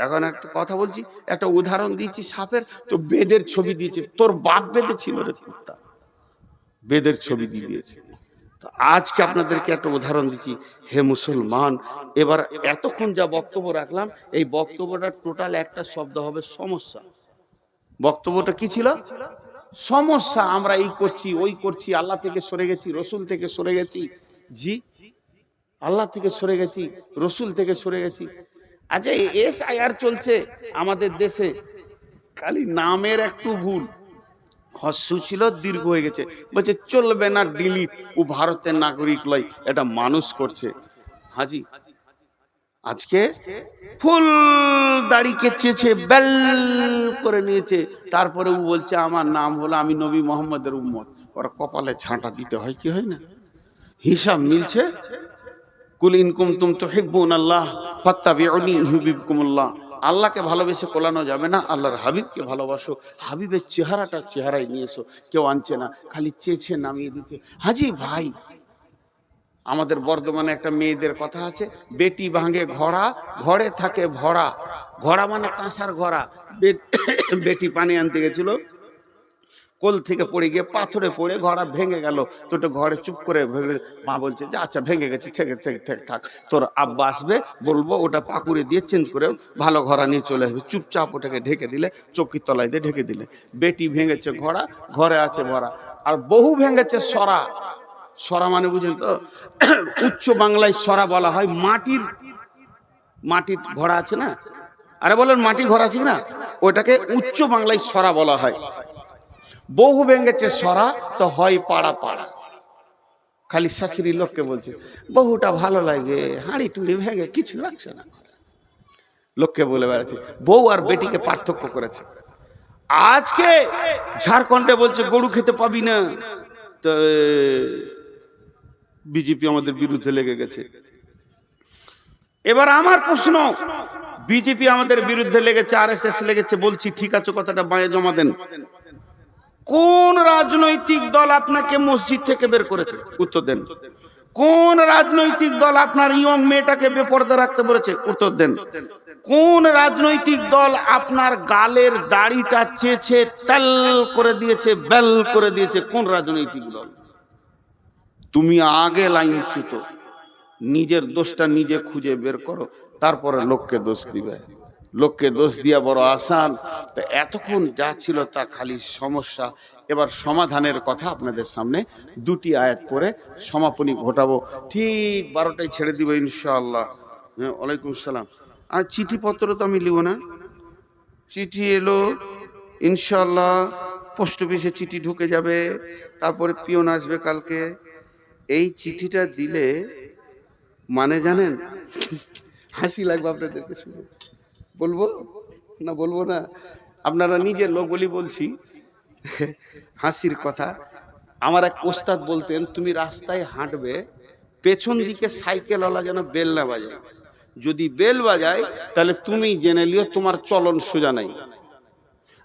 এখন একটা কথা বলছি, একটা উদাহরণ দিয়েছি সাপের, তো বেদের ছবি দিয়েছে। তোর বাপ বেদে ছিল রে কুত্তা, বেদের ছবি দিয়ে দিয়েছে। তো আজকে আপনাদেরকে একটা উদাহরণ দিচ্ছি, হে মুসলমান। এবার এতক্ষণ যা বক্তব্য রাখলাম, এই বক্তব্যটা টোটাল একটা শব্দ হবে সমস্যা। বক্তব্যটা কি ছিল? সমস্যা। আমরা এই করছি, ওই করছি, আল্লাহ থেকে সরে গেছি, রসুল থেকে সরে গেছি। জি, আল্লাহ থেকে সরে গেছি, রসুল থেকে সরে গেছি। আচ্ছা, SIR চলছে আমাদের দেশে, খালি নামের একটু ভুল, হস্যু ছিল দীর্ঘ হয়ে গেছে, বলছে চলবে না, ডিলিট। ও ভারতের নাগরিক লয়, এটা মানুষ করছে। হাজি আজকে ফুল দাড়ি কেচেছে, বেল করে নিয়েছে, তারপরে ও বলছে আমার নাম হলো, আমি নবী মোহাম্মদের উম্মত। ওরা কপালে ঝাঁটা দিতে হয় কি হয় না? হিসাব মিলছে। কুল ইন কুনতুম তুহিব্বুনাল্লাহ ফাত্তাবিউনি ইউহিব্বুকুমুল্লাহ। আল্লাহকে ভালোবেসে কোলানো যাবে না, আল্লাহর হাবিবকে ভালোবাসো। হাবিবের চেহারায় নিয়ে এসো। কেউ আনছে না, খালি চেয়েছে, নামিয়ে দিচ্ছে। হাজি ভাই, আমাদের বর্ধমানে একটা মেয়েদের কথা আছে, বেটি ভাঙে ঘোড়া, ঘরে থাকে ভরা। ঘোড়া মানে কাঁসার ঘোড়া। বেটি পানি আনতে গেছিল, কোল থেকে পড়ে গিয়ে পাথরে পড়ে ঘোড়া ভেঙে গেল। তো ঘরে চুপ করে মা বলছে যে আচ্ছা ভেঙে গেছে, থেকে থেকে থেকে থাক, তোর আব্বা আসবে, বলবো ওটা পাকুড়ে দিয়ে চেঞ্জ করে ভালো ঘোড়া নিয়ে চলে আসবে। চুপচাপ ওটাকে ঢেকে দিলে, চৌকির তলায় দিয়ে ঢেকে দিলে। বেটি ভেঙেছে ঘোড়া, ঘরে আছে ভরা। আর বহু ভেঙেছে সরা। সরা মানে বুঝেন তো? উচ্চ বাংলায় সরা বলা হয় মাটির, মাটির ঘোড়া আছে না? আরে বলেন মাটির ঘোড়া আছে না? ওটাকে উচ্চ বাংলায় সরা বলা হয়। বহু ভেঙেছে সরা, তো হয় পাড়া পাড়া। খালি শাশুড়ি লোককে বলছে বহুটা ভালো লাগে, হাঁড়ি টুড়ি ভেঙে কিছু লাগছে না। লোককে বলে বেড়াচ্ছে, বউ আর বেটিকে পার্থক্য করেছে। আজকে ঝাড়খণ্ডে বলছে গরু খেতে পাবি না, তো বিজেপি আমাদের বিরুদ্ধে লেগে গেছে। এবার আমার প্রশ্ন, বিজেপি আমাদের বিরুদ্ধে লেগেছে, RSS লেগেছে, বলছি ঠিক আছে, কথাটা বাঁয়ে জমা দেন। কোন রাজনৈতিক দল আপনাকে মসজিদ থেকে বের করেছে? উত্তর দেন। কোন রাজনৈতিক দল আপনার ইয়ং মেয়েটাকে বেপরদা রাখতে বলেছে? উত্তর দেন। কোন রাজনৈতিক দল আপনার গালের দাড়িটা চেয়েছে তেল করে দিয়েছে, বেল করে দিয়েছে? কোন রাজনৈতিক দল? তুমি আগে লাইন ছুতো, নিজের দোষটা নিজে খুঁজে বের করো, তারপরে লোককে দোষ দিবে। লোককে দোষ দিয়া বড় আসান। তো এতক্ষণ যা ছিল তা খালি সমস্যা। এবার সমাধানের কথা আপনাদের সামনে দুটি আয়াত পড়ে সমাপনী ঘটাবো। ঠিক 12টায় ছেড়ে দিব ইনশাআল্লাহ। হ্যাঁ, ওয়ালাইকুম সালাম। আর চিঠিপত্র তো আমি লিব না, চিঠি এলো ইনশাআল্লাহ, পোস্ট অফিসে চিঠি ঢুকে যাবে, তারপরে পিয়ন আসবে কালকে। এই চিঠিটা দিলে মানে জানেন, হাসি লাগবে আপনাদেরকে শুনে। বলবো না বলবো না? আপনারা নিজের লোক বলি বলছি, হাসির কথা। আমার এক ওস্তাদ বলতেন, তুমি রাস্তায় হাঁটবে, পেছন দিকে সাইকেলওয়ালা যেন বেল না বাজায়। যদি বেল বাজায় তাহলে তুমি জেনে লিও তোমার চলন সোজা নাই।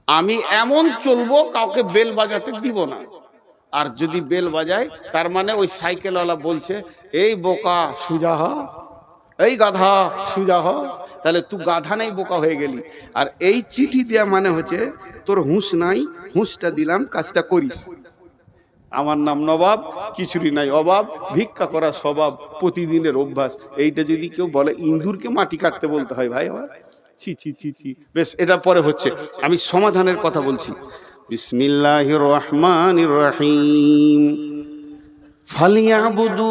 আমি এমন চলবো, কাউকে বেল বাজাতে দিব না। আর যদি বেল বাজায়, তার মানে ওই সাইকেলওয়ালা বলছে এই বোকা সোজা হ, এই গাধা সোজা হ। তাহলে তুই গাধা নাই, বোকা হয়ে গেলি। আর এই চিঠি দেয়া মানে হচ্ছে তোর হুঁশ নাই, হুঁশটা দিলাম, কাজটা করিস। আমার নাম নবাব, কিছুরই নাই অভাব, ভিক্ষা করা স্বভাব, প্রতিদিনের অভ্যাস। এইটা যদি কেউ বলে, ইন্দুরকে মাটি কাটতে বলতে হয় ভাই আমার? ছি ছি ছি ছি। বেশ, এটা পরে হচ্ছে, আমি সমাধানের কথা বলছি। বিসমিল্লাহির রহমানির রহিম। ফালিয়াবুদু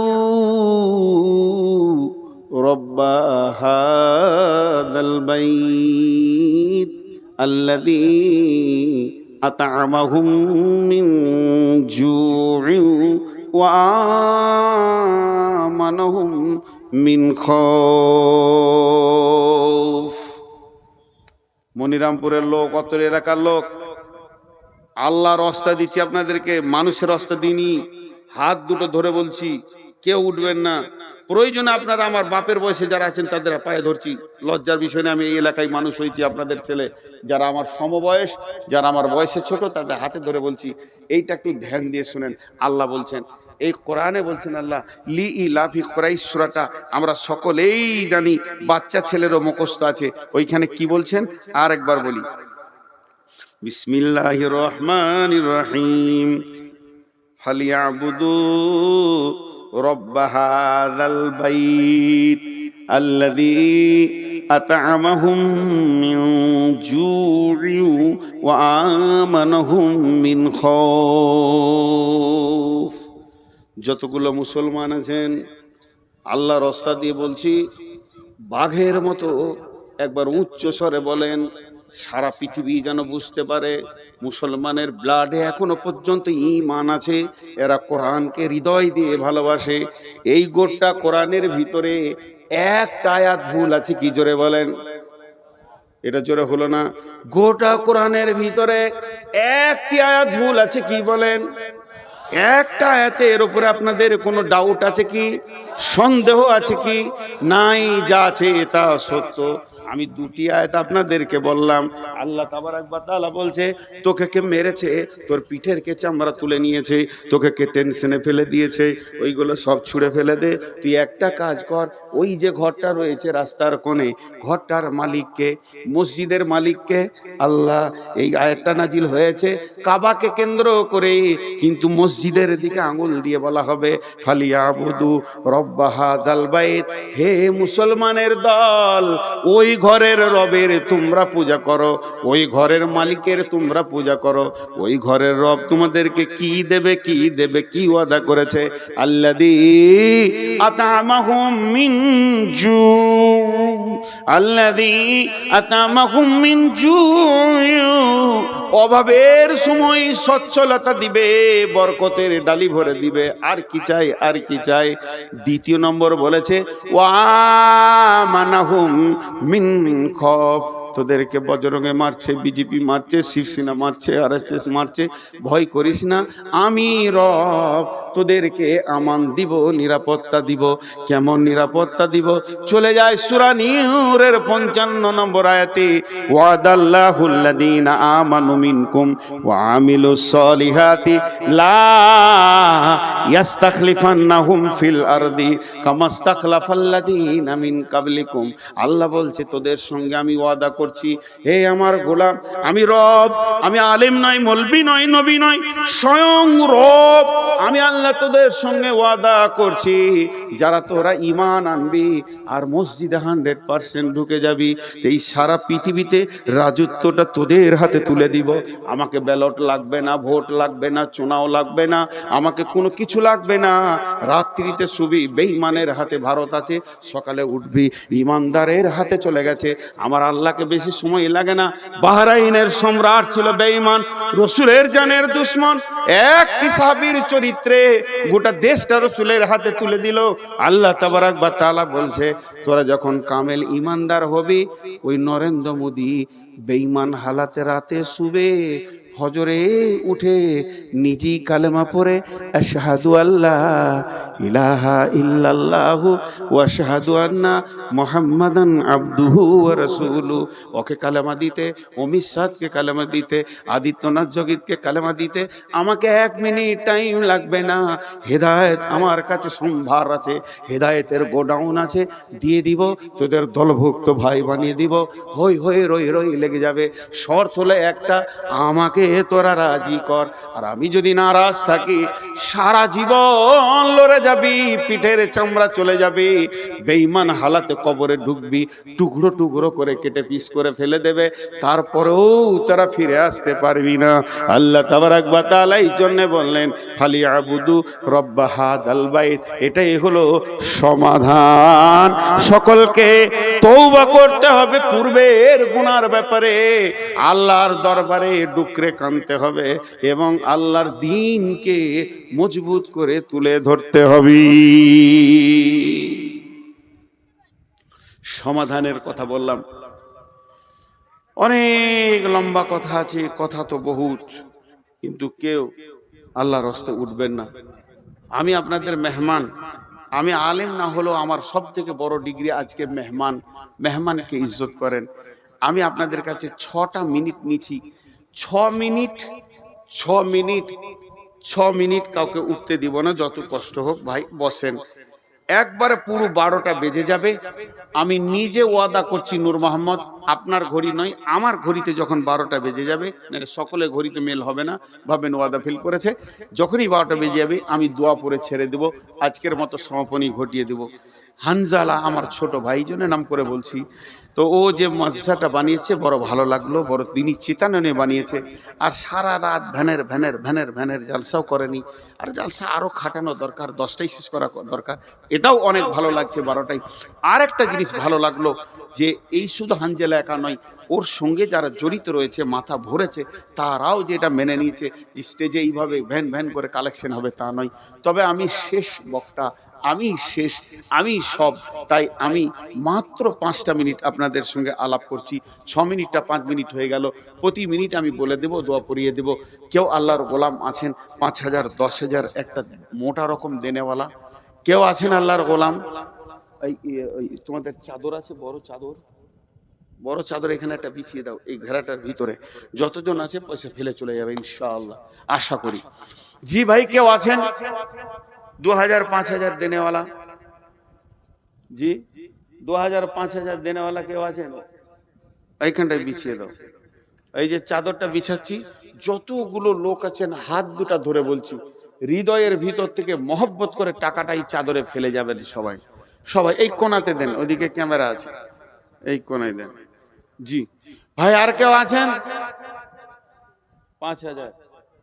রব্বা হাযাল বাইত আল্লাযী আত'আমাহুম মিন জু'ইন ওয়া আমানাহুম মিন খাউফ। মনিরামপুরের লোক, অত্তর এলাকার লোক, আল্লাহর রাস্তা দিচ্ছি আপনাদেরকে, মানুষের রাস্তা দিইনি। হাত দুটো ধরে বলছি, কেউ উঠবেন না। প্রয়োজনে আপনারা আমার বাপের বয়সে যারা আছেন তাদের পায়ে ধরছি, লজ্জার বিষয় না। আমি এই এলাকায় মানুষ হয়েছি, আপনাদের ছেলে যারা আমার সমবয়স, যারা আমার বয়সে ছোট, তাদের হাতে ধরে বলছি, এইটা একটু ধ্যান দিয়ে শুনেন। আল্লাহ বলছেন, এই কোরআনে বলছেন আল্লাহ, লি ইলাফি কুরাইশ সূরাটা আমরা সকলেই জানি, বাচ্চা ছেলেরও মুখস্থ আছে। ওইখানে কি বলছেন আর একবার বলি, বিসমিল্লাহির রহমানির রহিম, ফালিয়াবুদু রব্ব হাযাল বাইত আল্লাযী আত'আমাহুম মিন জু'ইন ওয়া আমানাহুম মিন খাউফ। যতগুলো মুসলমান আছেন, আল্লাহর রাস্তা দিয়ে বলছি, বাঘের মতো একবার উচ্চ স্বরে বলেন, সারা পৃথিবী যেন বুঝতে পারে মুসলমানের ব্লাডে এখনো পর্যন্ত ঈমান আছে, এরা কোরআনকে হৃদয় দিয়ে ভালোবাসে। এই গোটা কোরআনের ভিতরে একটা আয়াত ভুল আছে কি? জোরে বলেন, এটা জোরে হলো না। গোটা কোরআনের ভিতরে একটি আয়াত ভুল আছে কি? বলেন, একটা আয়াতে। এর উপরে আপনাদের কোনো ডাউট আছে কি, সন্দেহ আছে কি? নাই, যা আছে তা সত্য। আমি দুটি আয়াত আপনাদেরকে বললাম। আল্লাহ তাবারাক ওয়া তাআলা বলছে, তোকে কে মেরেছে, তোর পিঠের কে চামড়া তুলে নিয়েছে, তোকে কে টেনশনে ফেলে দিয়েছে, ওইগুলো সব ছুঁড়ে ফেলে দে। তুই একটা কাজ কর, ওই যে ঘরটা রয়েছে রাস্তার কোণে, ঘরটার মালিককে, মসজিদের মালিককে আল্লাহ। এই আয়াতটা নাজিল হয়েছে কাবাকে কেন্দ্র করে, কিন্তু মসজিদের দিকে আঙুল দিয়ে বলা হবে, ফালিয়াবুদু রব্বা হাযাল বাইত, হে মুসলমানের দল, ওই ঘরের রবের তোমরা পূজা করো, ওই ঘরের মালিকের তোমরা পূজা করো। ওই ঘরের রব তোমাদেরকে কি দেবে, কি দেবে, কি ওয়াদা করেছে? আল্লাযী আত'আমাহুম মিন জু, আল্লাযী আত'আমাহুম মিন জু, অভাবের সময় সচ্ছলতা দিবে, বরকতের ডালি ভরে দিবে। আর কি চাই, আর কি চাই? দ্বিতীয় নম্বর বলেছে, ওয়া আমানাহুম মিন খাউফ, তোদেরকে বজরঙ্গে মারছে, বিজেপি মারছে, শিবসেনা মারছে, আরএসএস মারছে, ভয় করিস না, আমি রব তোদেরকে আমান দিব, নিরাপত্তা দিব। কেমন নিরাপত্তা দিব? চলে যায় সূরা নূরের 55 নম্বর আয়াতে, ওয়াদাল্লাহুল্লাযীনা আমানু মিনকুম ওয়া আমিলুস সলিহাতি লা ইস্তাখলিফান্নাহুম ফিল আরদি কামাস্তাখলাফাল্লাযীনা মিন কাবলিকুম। আল্লাহ বলছে, তোদের সঙ্গে আমি ওয়াদা করছি, হে আমার গোলাম, আমি রব, আমি আলেম নয়, মৌলবি নয়, নবী নয়, স্বয়ং রব। আমি আল্লাহ তোদের সঙ্গে ওয়াদা করছি, যারা তোরা ঈমান আনবি আর মসজিদে 100% ঢুকে যাবি, এই সারা পৃথিবীতে রাজত্বটা তোদের হাতে তুলে দিব। আমাকে ব্যালট লাগবে না, ভোট লাগবে না, চুনাও লাগবে না, আমাকে কোনো কিছু লাগবে না। রাত্রিতে শুবি বেঈমানের হাতে, ভারত আছে, সকালে উঠবি ঈমানদারের হাতে চলে গেছে। আমার আল্লাহকে বেশি সময় লাগে না। বাহরাইনের সম্রাট ছিল বেঈমান, রসুলের জানের দুশমন। একটি সাহাবীর চরিত্রে গোটা দেশটা রসুলের হাতে তুলে দিল। আল্লাহ তাবারাক ওয়া তাআলা বলছে, তোরা যখন কামেল ঈমানদার হবি, ওই নরেন্দ্র মোদী বেঈমান হালাতে রাতে শুবে, ফজরে উঠে নিজেই কালেমা পড়ে, আশহাদু আল্লাহ ইলাহা ইল্লাল্লাহু ওয়া আশহাদু আন্না মুহাম্মাদান আবদুহু ওয়া রাসূলুহু। ওকে কালেমা দিতে, অমিত শাহকে কালেমা দিতে, আদিত্যনাথ জগিতকে কালেমা দিতে আমাকে 1 মিনিট টাইম লাগবে না। হেদায়েত আমার কাছে সম্ভার আছে, হেদায়েতের গোডাউন আছে, দিয়ে দিব, তোদের দলভুক্ত ভাই বানিয়ে দিব। হই হই রই রই লেগে যাবে। শর্ত হলো একটা, আমাকে তোরা রাজি কর। আর আমি যদি নারাজ থাকি, সারা জীবন লড়ে যাবি, পিঠের চামড়া চলে যাবে, বেঈমান হালাতে কবরে ঢুকবি, টুকরো টুকরো করে কেটে পিস করে ফেলে দেবে, তারপরেও তারা ফিরে আসতে পারবি না। আল্লাহ তাবারাক ওয়া তাআলা এই জন্য বললেন, ফালিয়াবুদু রব্বা হাযাল বাইত। এটাই হলো সমাধান। সকলকে তওবা করতে হবে পূর্বের গুনার ব্যাপারে, আল্লাহর দরবারে ডুকরে কাঁদতে হবে এবং আল্লাহর দ্বীনকে মজবুত করে তুলে ধরতে হবে। সমাধানের কথা বললাম, অনেক লম্বা কথা আছে, কথা তো বহুত। কিন্তু কেউ আল্লাহর রাস্তায় উঠবেন না। আমি আপনাদের মেহমান, আমি আলেম না হলেও আমার সব থেকে বড় ডিগ্রি আজকে মেহমান। মেহমানকে ইজ্জত করেন। আমি আপনাদের কাছে 6টা মিনিট নিচ্ছি। 6 মিনিট, 6 মিনিট, 6 মিনিট কাউকে উঠতে দিব না, যত কষ্ট হোক। ভাই বসেন, একবারে পুরো 12টা বেজে যাবে। আমি নিজে ওয়াদা করছি নূর মোহাম্মদ, আপনার ঘড়ি নয়, আমার ঘড়িতে যখন 12টা বেজে যাবে, নাহলে সকলে ঘড়িতে মেল হবে না, ভাবেন ওয়াদা ফেল করেছে। যখনই 12টা বেজে যাবে আমি দোয়া পড়ে ছেড়ে দেব, আজকের মতো সমাপনী ঘটিয়ে দেব। হানজালা আমার ছোট ভাই, জন্য নাম করে বলছি। তো ও যে মাদ্রাসাটা বানিয়েছে বড় ভালো লাগলো, বড় দিনী চেতনা বানিয়েছে। আর সারা রাত ভ্যানের ভ্যানের ভ্যানের ভ্যানের জালসাও করেনি। আর জালসা আরও খাটানো দরকার, 10টাই শেষ করা দরকার। এটাও অনেক ভালো লাগছে 12টায়। আর একটা জিনিস ভালো লাগলো যে এই শুধু হানজেলা একা নয়, ওর সঙ্গে যারা জড়িত রয়েছে, মাথা ভরেছে, তারাও যেটা মেনে নিয়েছে যে স্টেজে এইভাবে ভ্যান ভ্যান করে কালেকশন হবে তা নয়। তবে আমি শেষ বক্তা, আমি শেষ, আমি সব। তাই আমি মাত্র 5টা মিনিট আপনাদের সঙ্গে আলাপ করছি। 6 মিনিটটা 5 মিনিট হয়ে গেল। প্রতি মিনিট আমি বলে দেব, দোয়া পড়িয়ে দেব। কেউ আল্লাহর গোলাম আছেন 5,000 10,000 একটা মোটা রকম দেনেওয়ালা? কেউ আছেন আল্লাহর গোলাম? ওই তোমাদের চাদর আছে, বড় চাদর, বড় চাদর এখানে একটা বিছিয়ে দাও, এই ঘেরাটার ভিতরে যতজন আছে পয়সা ফেলে চলে যাবে ইনশাআল্লাহ, আশা করি। জি ভাই, কেউ আছেন 2000 5000 দেনেওয়ালা? জি, 2000 5000 দেনেওয়ালা কেউ আছেন? এইখানটায় বিছিয়ে দাও। এই যে চাদরটা বিছাচ্ছি, যতগুলো লোক আছেন হাত দুটা ধরে বলছি, হৃদয়ের ভিতর থেকে মহব্বত করে টাকাটা এই চাদরে ফেলে যাবেন সবাই। সবাই এই কোণাতে দেন, ওইদিকে ক্যামেরা আছে, এই কোণায় দেন। জি ভাই, আর কেউ আছেন? 5000,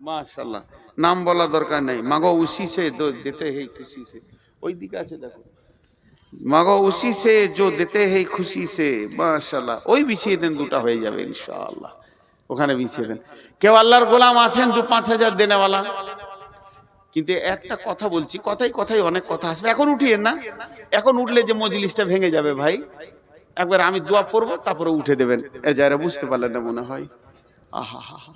মাশাআল্লাহ। নাম বলা দরকার নেই। মাগো উসি সে দেতে হে খুশি সে, ওই দিকে আছে দেখো। মাগো উসি সে जो देते हैं खुशी से, মাশাআল্লাহ। ওই বিছিয়ে দেন, দুটা হয়ে যাবে ইনশাআল্লাহ। ওখানে বিছিয়ে দেন। কেউ আল্লাহর গোলাম আছেন 2-5 হাজার দেনেওয়ালা? কিন্তু একটা কথা বলছি, কথাই কথাই অনেক কথা আসবে। এখন উঠিয়েন না, এখন উঠলে যে মজলিসটা ভেঙে যাবে ভাই। একবার আমি দোয়া পড়বো, তারপরে উঠে দেবেন। এ যারা বুঝতে পারলেন না মনে হয়। আহা হা হা।